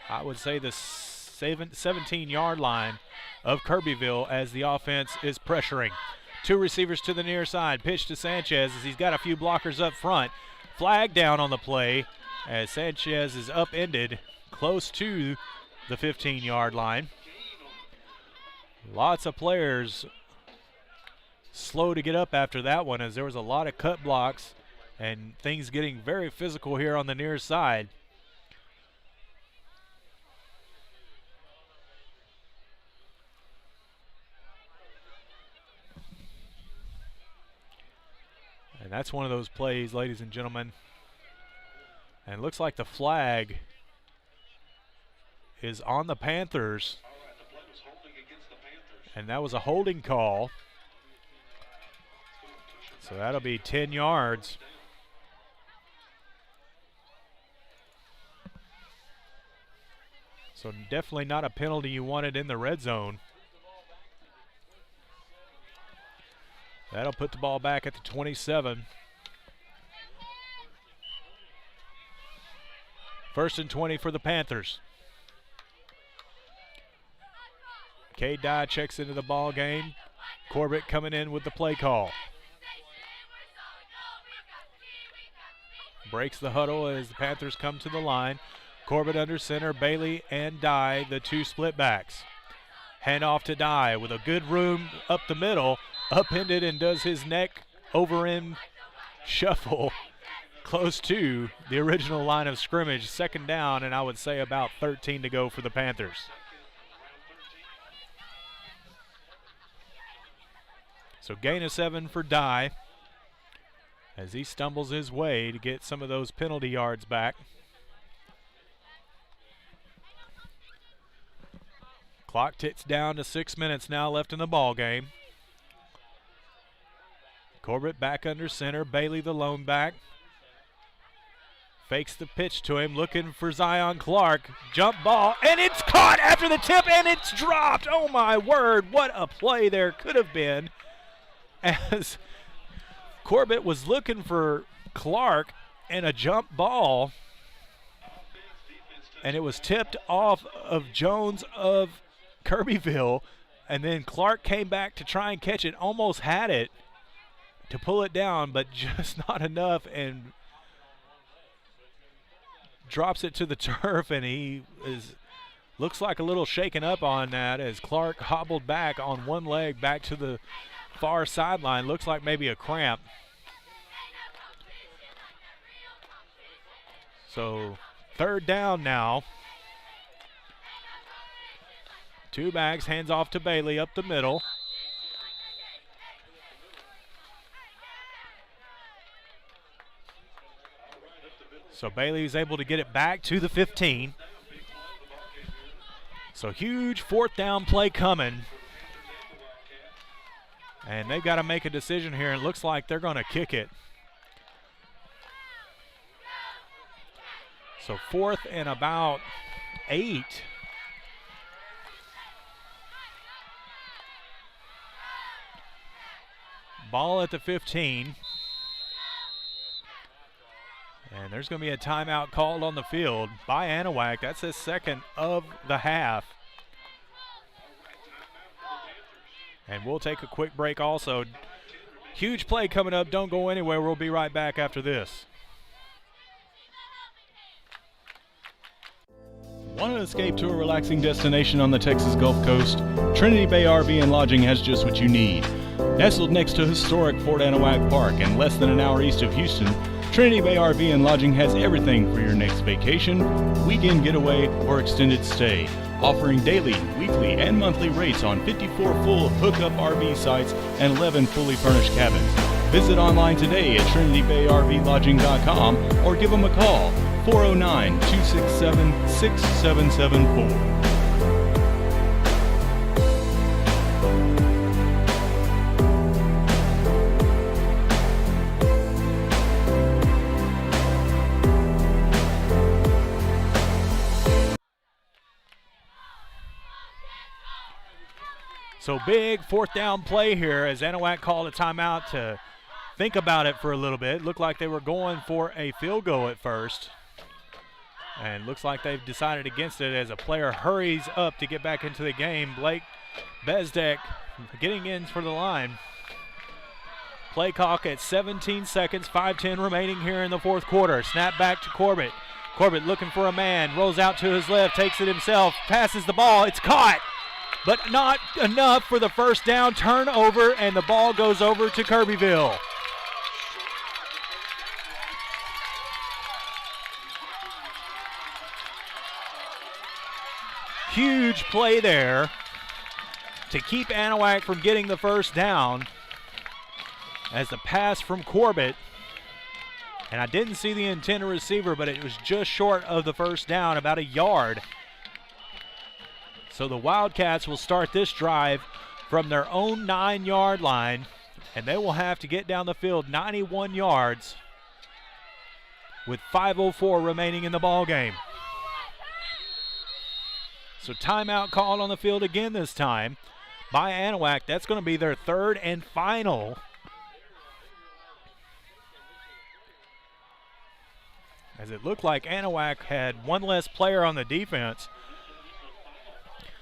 I would say, the 17-yard line of Kirbyville as the offense is pressuring. Two receivers to the near side. Pitch to Sanchez as he's got a few blockers up front. Flag down on the play as Sanchez is upended close to the 15-yard line. Lots of players slow to get up after that one as there was a lot of cut blocks and things getting very physical here on the near side. And that's one of those plays, ladies and gentlemen. And it looks like the flag is on the Panthers. And that was a holding call. So that'll be 10 yards. So definitely not a penalty you wanted in the red zone. That'll put the ball back at the 27. First and 20 for the Panthers. Cade Dye checks into the ball game. Corbett coming in with the play call. Breaks the huddle as the Panthers come to the line. Corbett under center, Bailey and Dye, the two split backs. Hand off to Dye with a good room up the middle. Upended and does his neck over end shuffle close to the original line of scrimmage. Second down, and I would say about 13 to go for the Panthers. So gain of 7 for Dye as he stumbles his way to get some of those penalty yards back. Clock ticks down to 6 minutes now left in the ball game. Corbett back under center, Bailey the lone back. Fakes the pitch to him, looking for Zion Clark. Jump ball, and it's caught after the tip, and it's dropped. Oh my word, what a play there could have been. As Corbett was looking for Clark and a jump ball, and it was tipped off of Jones of Kirbyville, and then Clark came back to try and catch it, almost had it to pull it down, but just not enough, and drops it to the turf, and he looks like a little shaken up on that as Clark hobbled back on one leg back to the far sideline. Looks like maybe a cramp. So third down now. Two backs, hands off to Bailey up the middle. So Bailey is able to get it back to the 15. So huge fourth down play coming. And they've got to make a decision here, and it looks like they're going to kick it. So fourth and about 8. Ball at the 15. And there's going to be a timeout called on the field by Anahuac. That's his second of the half. And we'll take a quick break also. Huge play coming up. Don't go anywhere. We'll be right back after this.
Want to escape to a relaxing destination on the Texas Gulf Coast? Trinity Bay RV and Lodging has just what you need. Nestled next to historic Fort Anahuac Park and less than an hour east of Houston, Trinity Bay RV and Lodging has everything for your next vacation, weekend getaway, or extended stay, offering daily, weekly, and monthly rates on 54 full hookup RV sites and 11 fully furnished cabins. Visit online today at trinitybayrvlodging.com or give them a call, 409-267-6774.
So big fourth down play here as Anahuac called a timeout to think about it for a little bit. Looked like they were going for a field goal at first. And looks like they've decided against it as a player hurries up to get back into the game. Blake Bezdek getting in for the line. Play clock at 17 seconds, 5:10 remaining here in the fourth quarter. Snap back to Corbett. Corbett looking for a man, rolls out to his left, takes it himself, passes the ball. It's caught, but not enough for the first down. Turnover, and the ball goes over to Kirbyville. Huge play there to keep Anahuac from getting the first down as the pass from Corbett. And I didn't see the intended receiver, but it was just short of the first down, about a yard. So the Wildcats will start this drive from their own 9-yard line, and they will have to get down the field 91 yards with 5:04 remaining in the ball game. So timeout called on the field again this time by Anahuac. That's going to be their third and final. As it looked like Anahuac had one less player on the defense.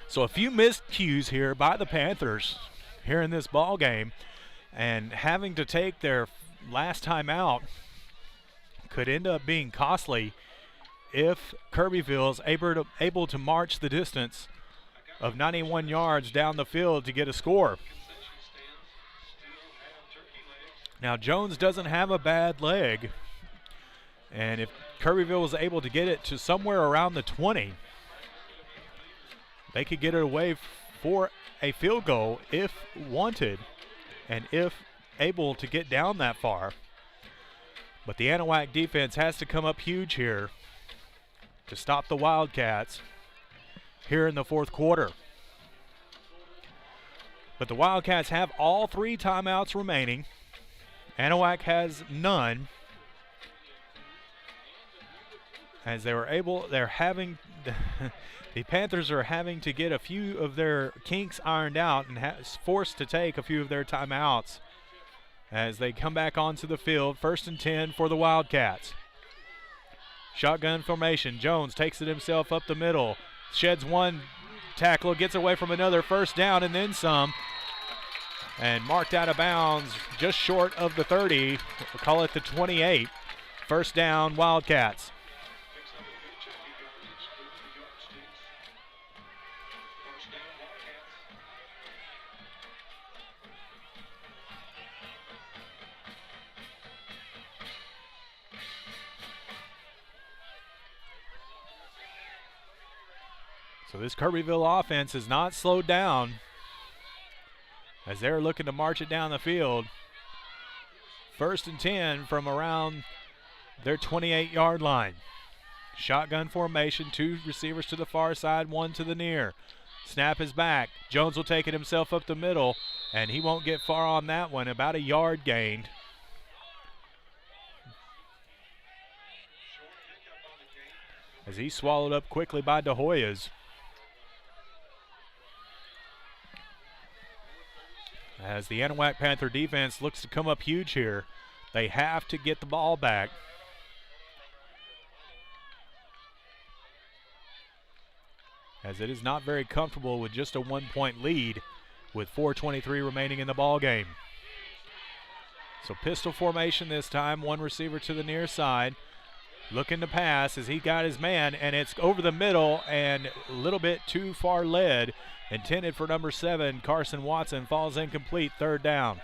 So a few missed cues here by the Panthers here in this ball game, and having to take their last time out could end up being costly if Kirbyville is able to march the distance of 91 yards down the field to get a score. Now Jones doesn't have a bad leg, and if Kirbyville was able to get it to somewhere around the 20, they could get it away for a field goal if wanted and if able to get down that far. But the Anahuac defense has to come up huge here to stop the Wildcats here in the fourth quarter. But the Wildcats have all 3 timeouts remaining. Anahuac has none. As the Panthers are having to get a few of their kinks ironed out and forced to take a few of their timeouts as they come back onto the field. 1st and 10 for the Wildcats. Shotgun formation. Jones takes it himself up the middle. Sheds one tackle, gets away from another. First down and then some. And marked out of bounds just short of the 30. We'll call it the 28. First down, Wildcats. So this Kirbyville offense is not slowed down as they're looking to march it down the field. 1st and 10 from around their 28-yard line. Shotgun formation, 2 receivers to the far side, 1 to the near. Snap is back. Jones will take it himself up the middle, and he won't get far on that one, about a yard gained. As he's swallowed up quickly by De Hoyas. As the Anahuac Panther defense looks to come up huge here, they have to get the ball back. As it is not very comfortable with just a 1-point lead with 4:23 remaining in the ball game. So pistol formation this time, 1 receiver to the near side. Looking to pass as he got his man, and it's over the middle and a little bit too far led. Intended for number 7, Carson Watson, falls incomplete, 3rd down.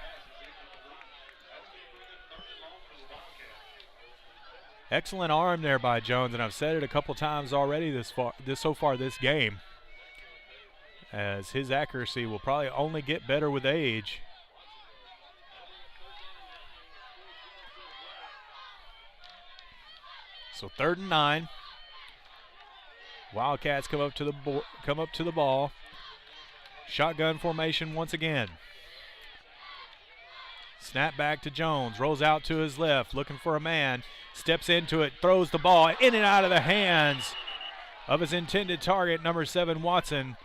Excellent arm there by Jones, and I've said it a couple times already so far this game, as his accuracy will probably only get better with age. So 3rd and 9. Wildcats come up to the ball. Shotgun formation once again. Snap back to Jones, rolls out to his left, looking for a man, steps into it, throws the ball in and out of the hands of his intended target, number 7 Watson.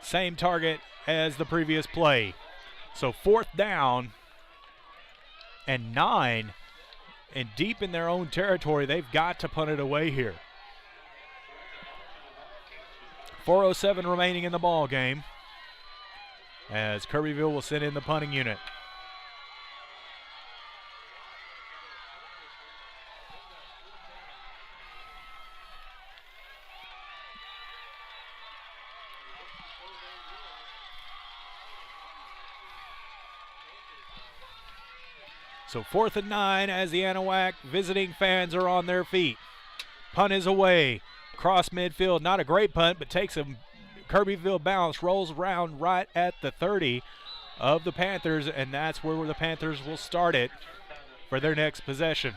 Same target as the previous play. So 4th down and 9, and deep in their own territory. They've got to punt it away here. 4:07 remaining in the ball game as Kirbyville will send in the punting unit. So 4th and 9 as the Anahuac visiting fans are on their feet. Punt is away. Cross midfield. Not a great punt, but takes a Kirbyville bounce, rolls around right at the 30 of the Panthers, and that's where the Panthers will start it for their next possession.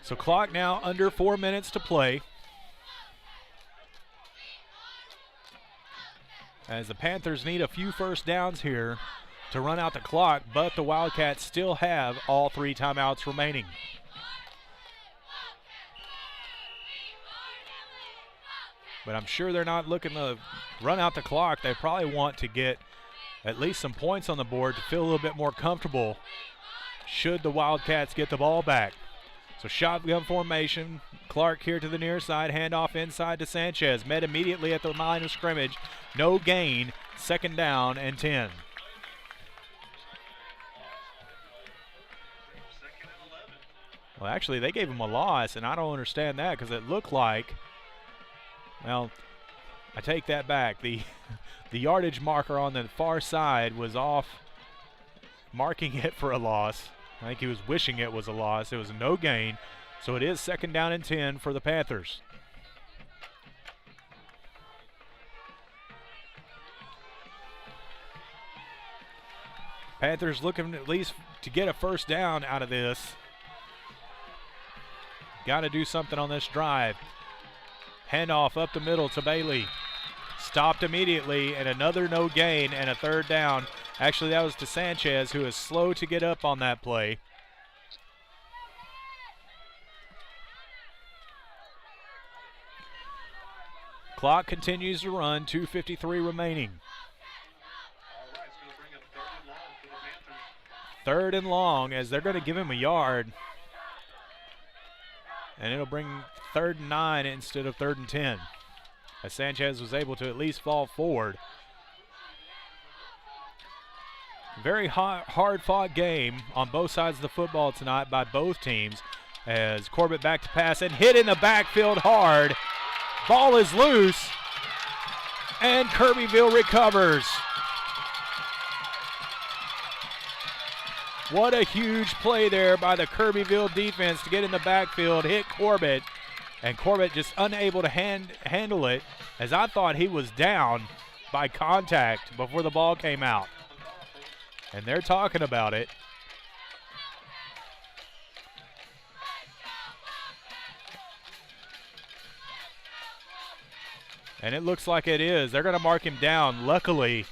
So clock now under 4 minutes to play. As the Panthers need a few first downs here to run out the clock, but the Wildcats still have all 3 timeouts remaining. But I'm sure they're not looking to run out the clock. They probably want to get at least some points on the board to feel a little bit more comfortable should the Wildcats get the ball back. So shotgun formation. Clark here to the near side. Handoff inside to Sanchez. Met immediately at the line of scrimmage. No gain. 2nd down and 10. Well, actually, they gave him a loss, and I don't understand that because it looked like, well, I take that back. The yardage marker on the far side was off, marking it for a loss. I think he was wishing it was a loss. It was no gain. So it is 2nd down and 10 for the Panthers. Panthers looking at least to get a first down out of this. Got to do something on this drive. Handoff up the middle to Bailey. Stopped immediately, and another no gain and a 3rd down. Actually, that was to Sanchez, who is slow to get up on that play. Clock continues to run, 2:53 remaining. 3rd and long, as they're going to give him a yard. And it'll bring 3rd and 9 instead of 3rd and 10. As Sanchez was able to at least fall forward. Very hard-fought game on both sides of the football tonight by both teams. As Corbett back to pass and hit in the backfield hard. Ball is loose. And Kirbyville recovers. What a huge play there by the Kirbyville defense to get in the backfield, hit Corbett, and Corbett just unable to handle it, as I thought he was down by contact before the ball came out. And they're talking about it. And it looks like it is. They're going to mark him down. Luckily,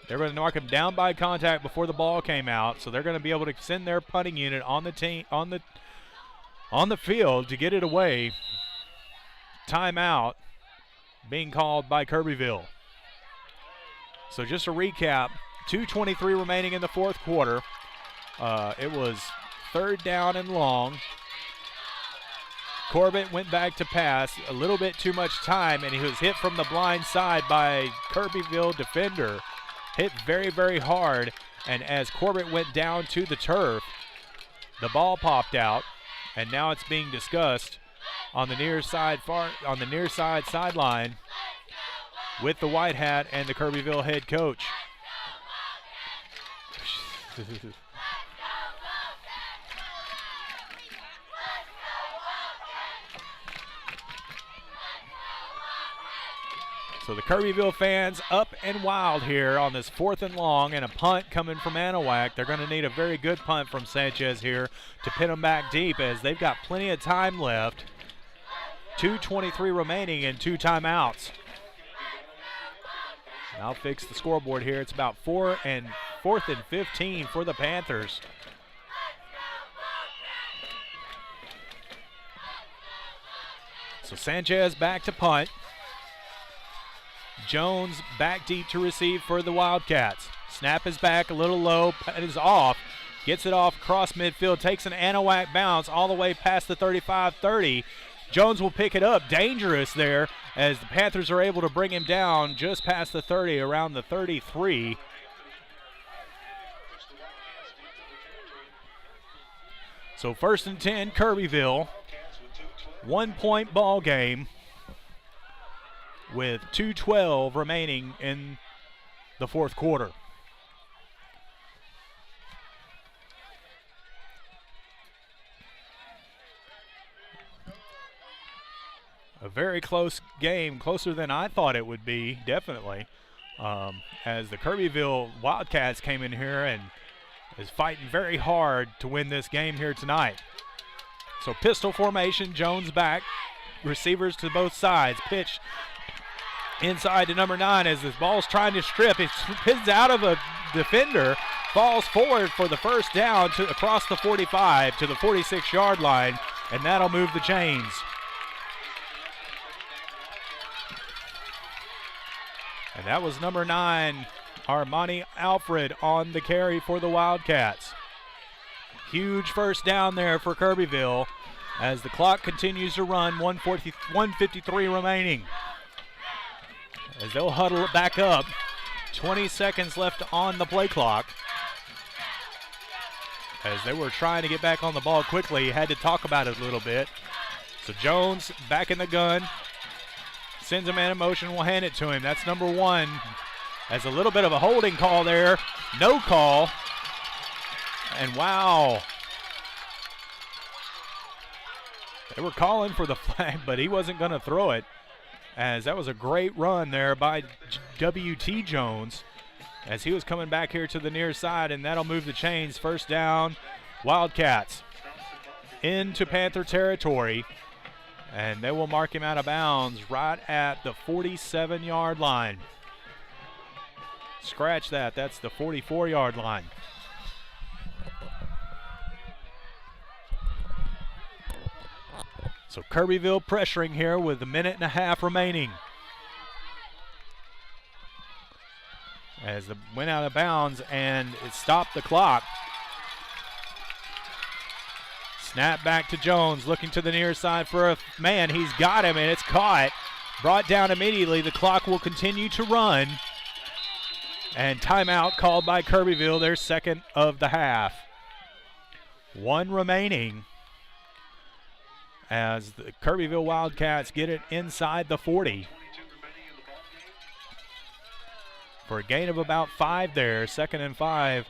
they're going to mark him down by contact before the ball came out, so they're going to be able to send their punting unit on the field to get it away. Timeout being called by Kirbyville. So just a recap, 2:23 remaining in the 4th quarter. It was 3rd down and long. Corbett went back to pass, a little bit too much time, and he was hit from the blind side by Kirbyville defender. Hit very, very hard, and as Corbett went down to the turf, the ball popped out, and now it's being discussed on the near side sideline with the white hat and the Kirbyville head coach. So the Kirbyville fans up and wild here on this 4th and long, and a punt coming from Anahuac. They're going to need a very good punt from Sanchez here to pin them back deep, as they've got plenty of time left. 2:23 remaining and 2 timeouts. And I'll fix the scoreboard here. It's about 4th and 15 for the Panthers. So Sanchez back to punt. Jones back deep to receive for the Wildcats. Snap is back a little low, punt is off. Gets it off across midfield, takes an Anahuac bounce all the way past the 35-30. Jones will pick it up, dangerous there, as the Panthers are able to bring him down just past the 30, around the 33. So 1st and 10, Kirbyville. 1-point ball game with 2:12 remaining in the fourth quarter. A very close game, closer than I thought it would be, definitely. As the Kirbyville Wildcats came in here and is fighting very hard to win this game here tonight. So pistol formation, Jones back, receivers to both sides. Pitch inside to number 9 as this ball's trying to strip. It spins out of a defender, falls forward for the first down to across the 45 to the 46-yard line, and that'll move the chains. And that was number 9, Armani Alfred, on the carry for the Wildcats. Huge first down there for Kirbyville as the clock continues to run, 153 remaining. As they'll huddle it back up, 20 seconds left on the play clock. As they were trying to get back on the ball quickly, had to talk about it a little bit. So Jones back in the gun. Sends a man in motion, will hand it to him. That's number 1. As a little bit of a holding call there. No call. And wow. They were calling for the flag, but he wasn't going to throw it. As that was a great run there by W.T. Jones. As he was coming back here to the near side, and that'll move the chains. First down, Wildcats into Panther territory. And they will mark him out of bounds right at the 47-yard line. Scratch that. That's the 44-yard line. So Kirbyville pressuring here with a minute and a half remaining. As it went out of bounds and it stopped the clock. Snap back to Jones, looking to the near side for a man. He's got him, and it's caught. Brought down immediately. The clock will continue to run. And timeout called by Kirbyville, their second of the half. 1 remaining as the Kirbyville Wildcats get it inside the 40. For a gain of about 5 there. 2nd and 5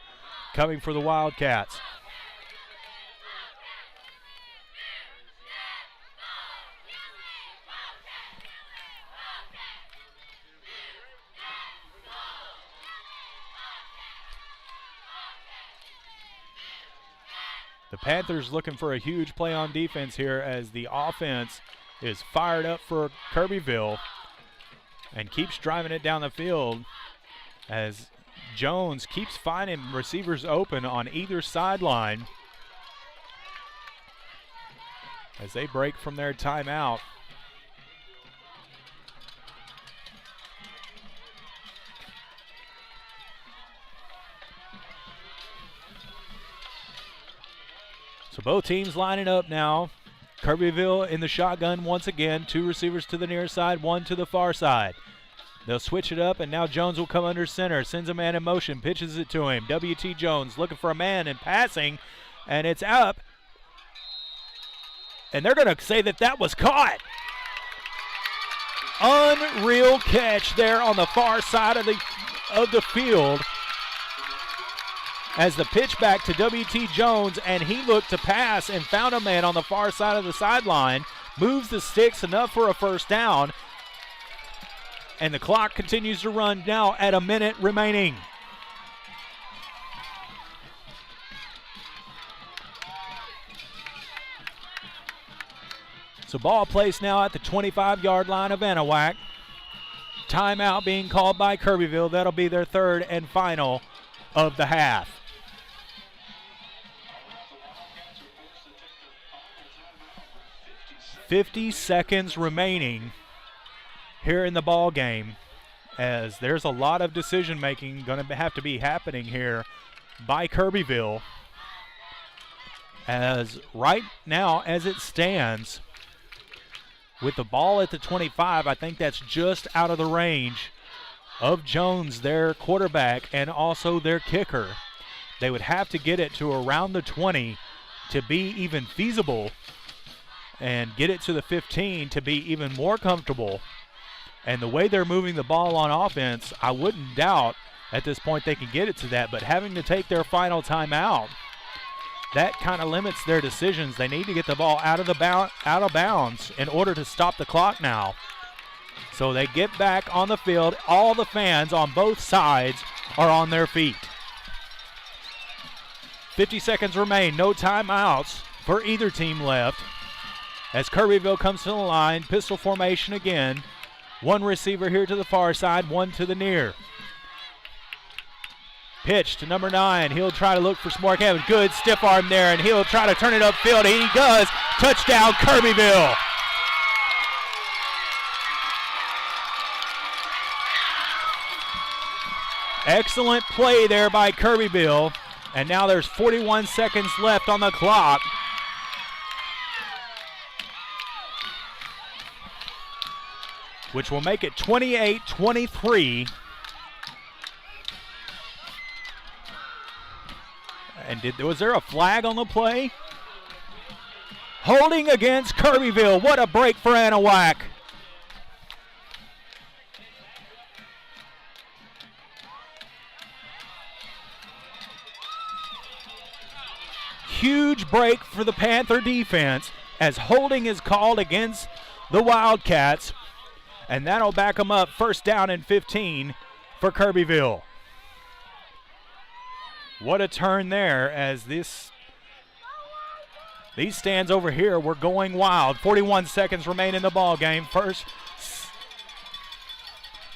coming for the Wildcats. The Panthers looking for a huge play on defense here as the offense is fired up for Kirbyville and keeps driving it down the field as Jones keeps finding receivers open on either sideline as they break from their timeout. So both teams lining up now. Kirbyville in the shotgun once again. 2 receivers to the near side, 1 to the far side. They'll switch it up, and now Jones will come under center. Sends a man in motion, pitches it to him. W.T. Jones looking for a man and passing, and it's up. And they're going to say that that was caught. Unreal catch there on the far side of the field. As the pitch back to W.T. Jones, and he looked to pass and found a man on the far side of the sideline, moves the sticks enough for a first down, and the clock continues to run now at a minute remaining. So ball placed now at the 25-yard line of Anahuac. Timeout being called by Kirbyville. That'll be their 3rd and final of the half. 50 seconds remaining here in the ball game, as there's a lot of decision making going to have to be happening here by Kirbyville. As right now, as it stands, with the ball at the 25, I think that's just out of the range of Jones, their quarterback, and also their kicker. They would have to get it to around the 20 to be even feasible, and get it to the 15 to be even more comfortable. And the way they're moving the ball on offense, I wouldn't doubt at this point they can get it to that, but having to take their final timeout, that kind of limits their decisions. They need to get the ball out of bounds in order to stop the clock now. So they get back on the field. All the fans on both sides are on their feet. 50 seconds remain, no timeouts for either team left. As Kirbyville comes to the line, pistol formation again. One receiver here to the far side, one to the near. Pitch to number 9. He'll try to look for some more. Have a good stiff arm there, and he'll try to turn it upfield. He does. Touchdown, Kirbyville. Excellent play there by Kirbyville. And now there's 41 seconds left on the clock. Which will make it 28-23. And was there a flag on the play? Holding against Kirbyville. What a break for Anahuac. Huge break for the Panther defense as holding is called against the Wildcats. And that'll back them up, first down and 15 for Kirbyville. What a turn there, as these stands over here were going wild. 41 seconds remain in the ball game.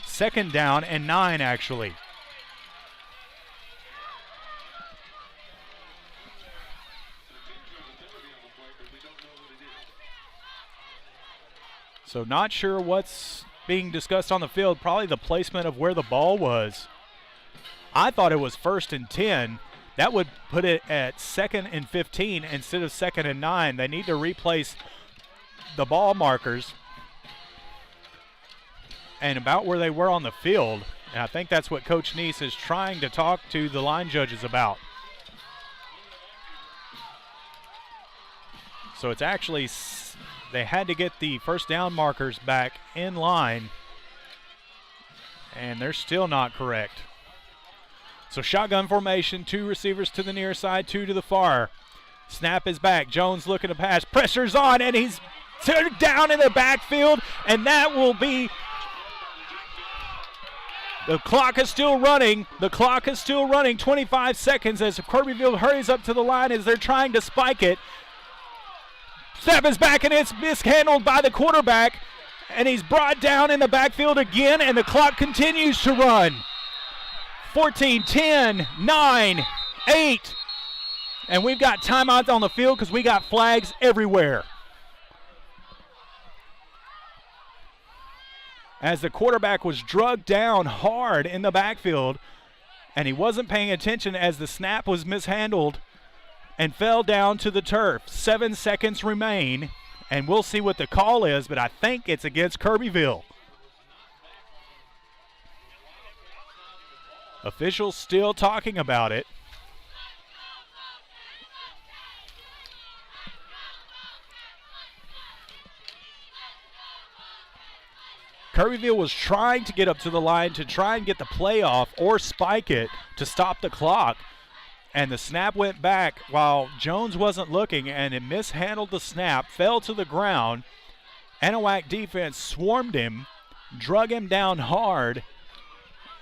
Second down and 9 actually. So not sure what's being discussed on the field, probably the placement of where the ball was. I thought it was 1st and 10. That would put it at 2nd and 15 instead of 2nd and 9. They need to replace the ball markers and about where they were on the field. And I think that's what Coach Neese is trying to talk to the line judges about. So it's actually, they had to get the first down markers back in line, and they're still not correct. So shotgun formation, 2 receivers to the near side, 2 to the far. Snap is back. Jones looking to pass. Pressure's on, and he's down in the backfield, and that will be. The clock is still running. 25 seconds as Kirbyville hurries up to the line as they're trying to spike it. Snap is back, and it's mishandled by the quarterback, and he's brought down in the backfield again, and the clock continues to run. 14, 10, 9, 8. And we've got timeouts on the field because we got flags everywhere. As the quarterback was drugged down hard in the backfield, and he wasn't paying attention as the snap was mishandled and fell down to the turf. 7 seconds remain, and we'll see what the call is, but I think it's against Kirbyville. Officials still talking about it. Kirbyville was trying to get up to the line to try and get the play off or spike it to stop the clock. And the snap went back while Jones wasn't looking, and it mishandled the snap, fell to the ground. Anahuac defense swarmed him, drug him down hard,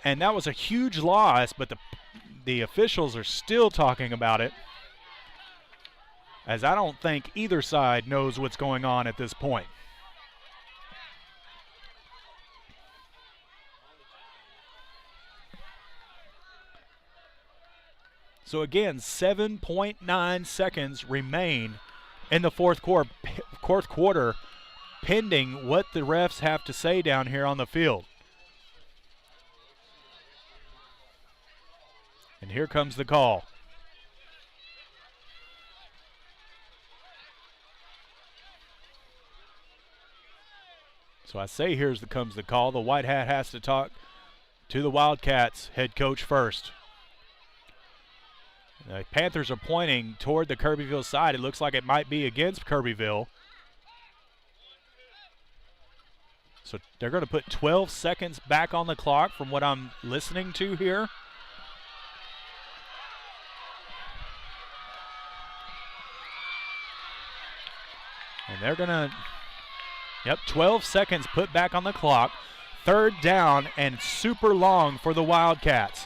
and that was a huge loss, but the officials are still talking about it, as I don't think either side knows what's going on at this point. So again, 7.9 seconds remain in the fourth quarter. fourth quarter pending what the refs have to say down here on the field. And here comes the call. So I say comes the call. The White Hat has to talk to the Wildcats head coach first. The Panthers are pointing toward the Kirbyville side. It looks like it might be against Kirbyville. So they're going to put 12 seconds back on the clock from what I'm listening to here. And they're going to, 12 seconds put back on the clock. Third down and super long for the Wildcats.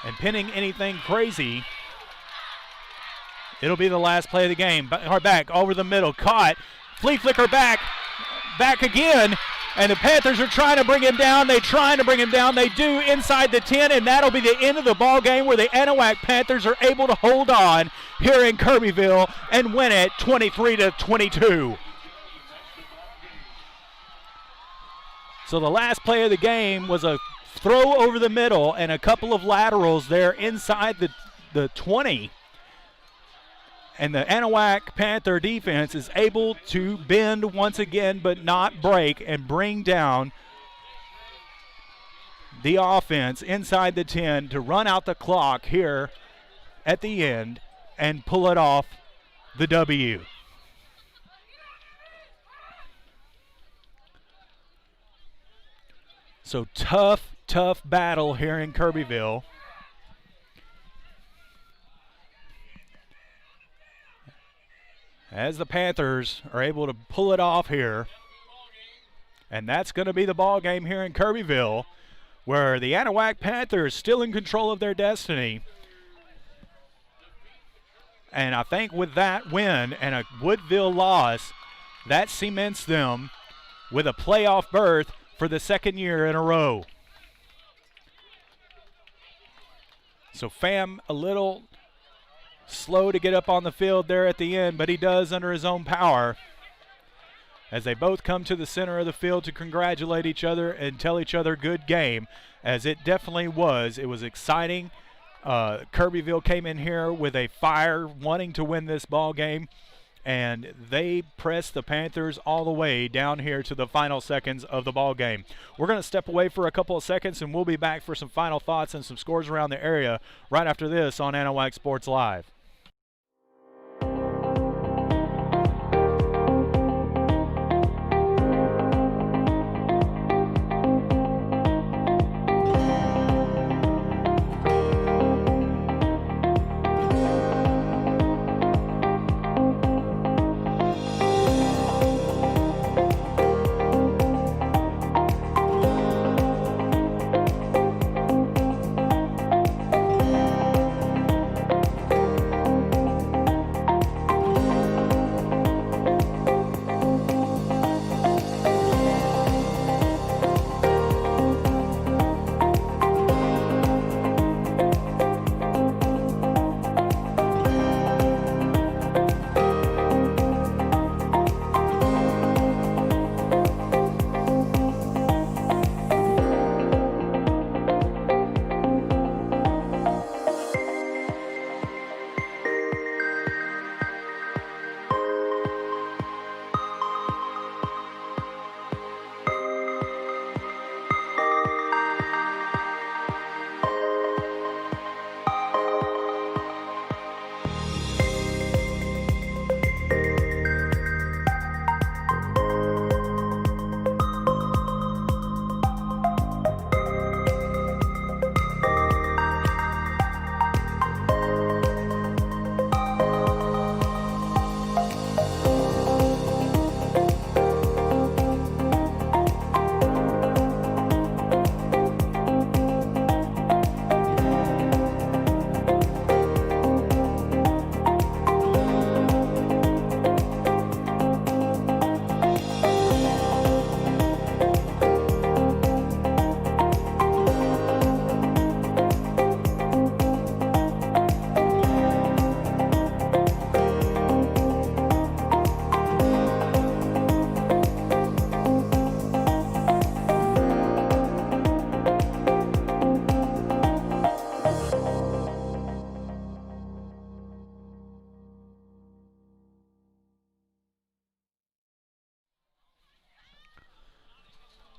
And pending anything crazy, it'll be the last play of the game. Back over the middle, caught. Flea flicker back again. And the Panthers are trying to bring him down. They do inside the 10, and that'll be the end of the ball game where the Anahuac Panthers are able to hold on here in Kirbyville and win it 23-22. So the last play of the game was a throw over the middle and a couple of laterals there inside the 20. And the Anahuac Panther defense is able to bend once again but not break and bring down the offense inside the 10 to run out the clock here at the end and pull it off the W. So tough battle here in Kirbyville. As the Panthers are able to pull it off here. And that's going to be the ball game here in Kirbyville, where the Anahuac Panthers still in control of their destiny. And I think with that win and a Woodville loss, that cements them with a playoff berth for the second year in a row. So Pham a little slow to get up on the field there at the end, but he does under his own power as they both come to the center of the field to congratulate each other and tell each other good game, as it definitely was. It was exciting. Kirbyville came in here with a fire wanting to win this ball game, and they pressed the Panthers all the way down here to the final seconds of the ball game. We're going to step away for a couple of seconds, and we'll be back for some final thoughts and some scores around the area right after this on Anahuac Sports Live.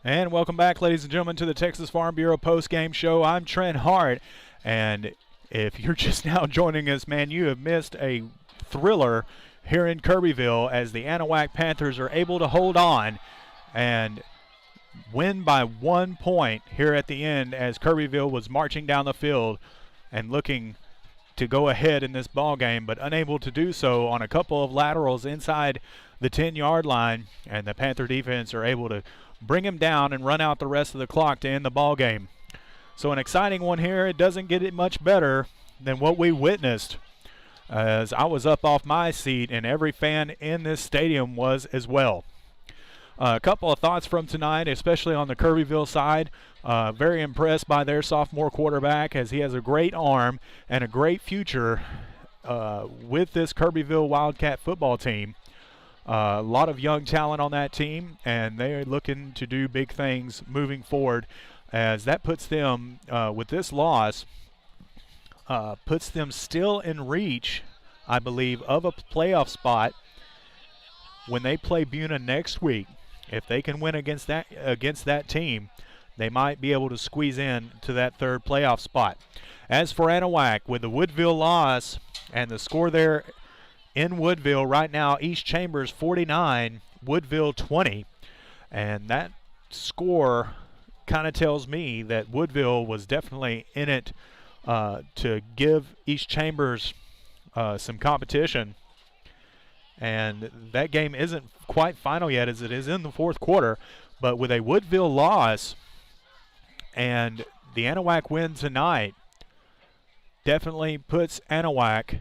And welcome back, ladies and gentlemen, to the Texas Farm Bureau post-game show. I'm Trent Hart, and if you're just now joining us, man, you have missed a thriller here in Kirbyville as the Anahuac Panthers are able to hold on and win by 1 point here at the end as Kirbyville was marching down the field and looking to go ahead in this ball game, but unable to do so on a couple of laterals inside the 10-yard line, and the Panther defense are able to bring him down and run out the rest of the clock to end the ball game. So an exciting one here. It doesn't get it much better than what we witnessed, as I was up off my seat and every fan in this stadium was as well. A couple of thoughts from tonight, especially on the Kirbyville side. Very impressed by their sophomore quarterback, as he has a great arm and a great future with this Kirbyville Wildcat football team. A lot of young talent on that team, and they're looking to do big things moving forward, as that puts them, with this loss, puts them still in reach, I believe, of a playoff spot when they play Buna next week. If they can win against that team, they might be able to squeeze in to that third playoff spot. As for Anahuac, with the Woodville loss and the score there in Woodville right now, East Chambers 49, Woodville 20. And that score kind of tells me that Woodville was definitely in it to give East Chambers some competition. And that game isn't quite final yet, as it is in the fourth quarter. But with a Woodville loss and the Anahuac win tonight, definitely puts Anahuac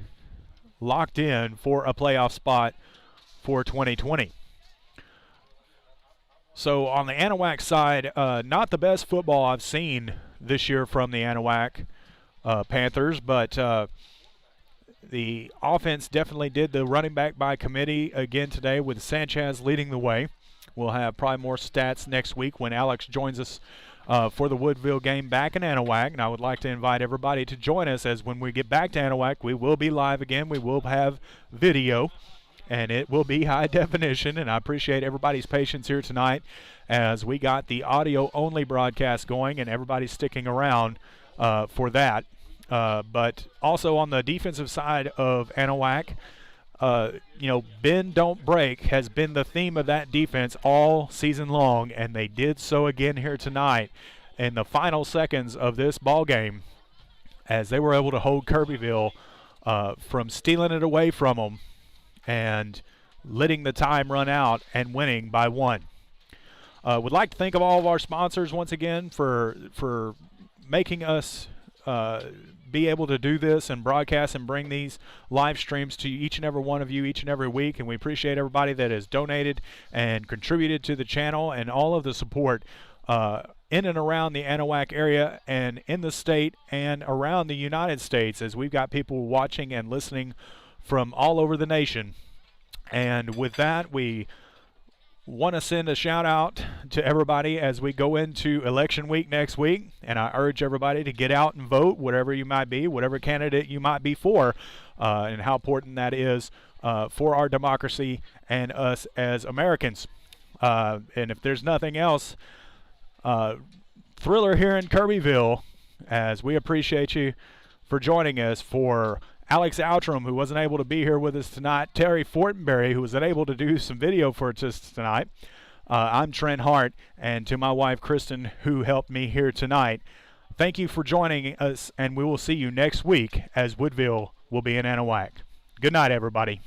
locked in for a playoff spot for 2020. So on the Anahuac side, not the best football I've seen this year from the Anahuac Panthers, but the offense definitely did the running back by committee again today, with Sanchez leading the way. We'll have probably more stats next week when Alex joins us for the Woodville game back in Anahuac, and I would like to invite everybody to join us, as when we get back to Anahuac, we will be live again. We will have video, and it will be high definition, and I appreciate everybody's patience here tonight as we got the audio-only broadcast going, and everybody's sticking around for that. But also on the defensive side of Anahuac, bend don't break has been the theme of that defense all season long, and they did so again here tonight in the final seconds of this ball game, as they were able to hold Kirbyville from stealing it away from them and letting the time run out and winning by 1. Would like to thank of all of our sponsors once again for making us be able to do this and broadcast and bring these live streams to each and every one of you each and every week, and we appreciate everybody that has donated and contributed to the channel and all of the support in and around the Anahuac area and in the state and around the United States, as we've got people watching and listening from all over the nation. And with that, we want to send a shout out to everybody as we go into election week next week, and I urge everybody to get out and vote, whatever you might be, whatever candidate you might be for, and how important that is for our democracy and us as Americans. And if there's nothing else, thriller here in Kirbyville, as we appreciate you for joining us. For Alex Outram, who wasn't able to be here with us tonight, Terry Fortenberry, who was unable to do some video for us tonight, I'm Trent Hart, and to my wife, Kristen, who helped me here tonight, thank you for joining us, and we will see you next week as Woodville will be in Anahuac. Good night, everybody.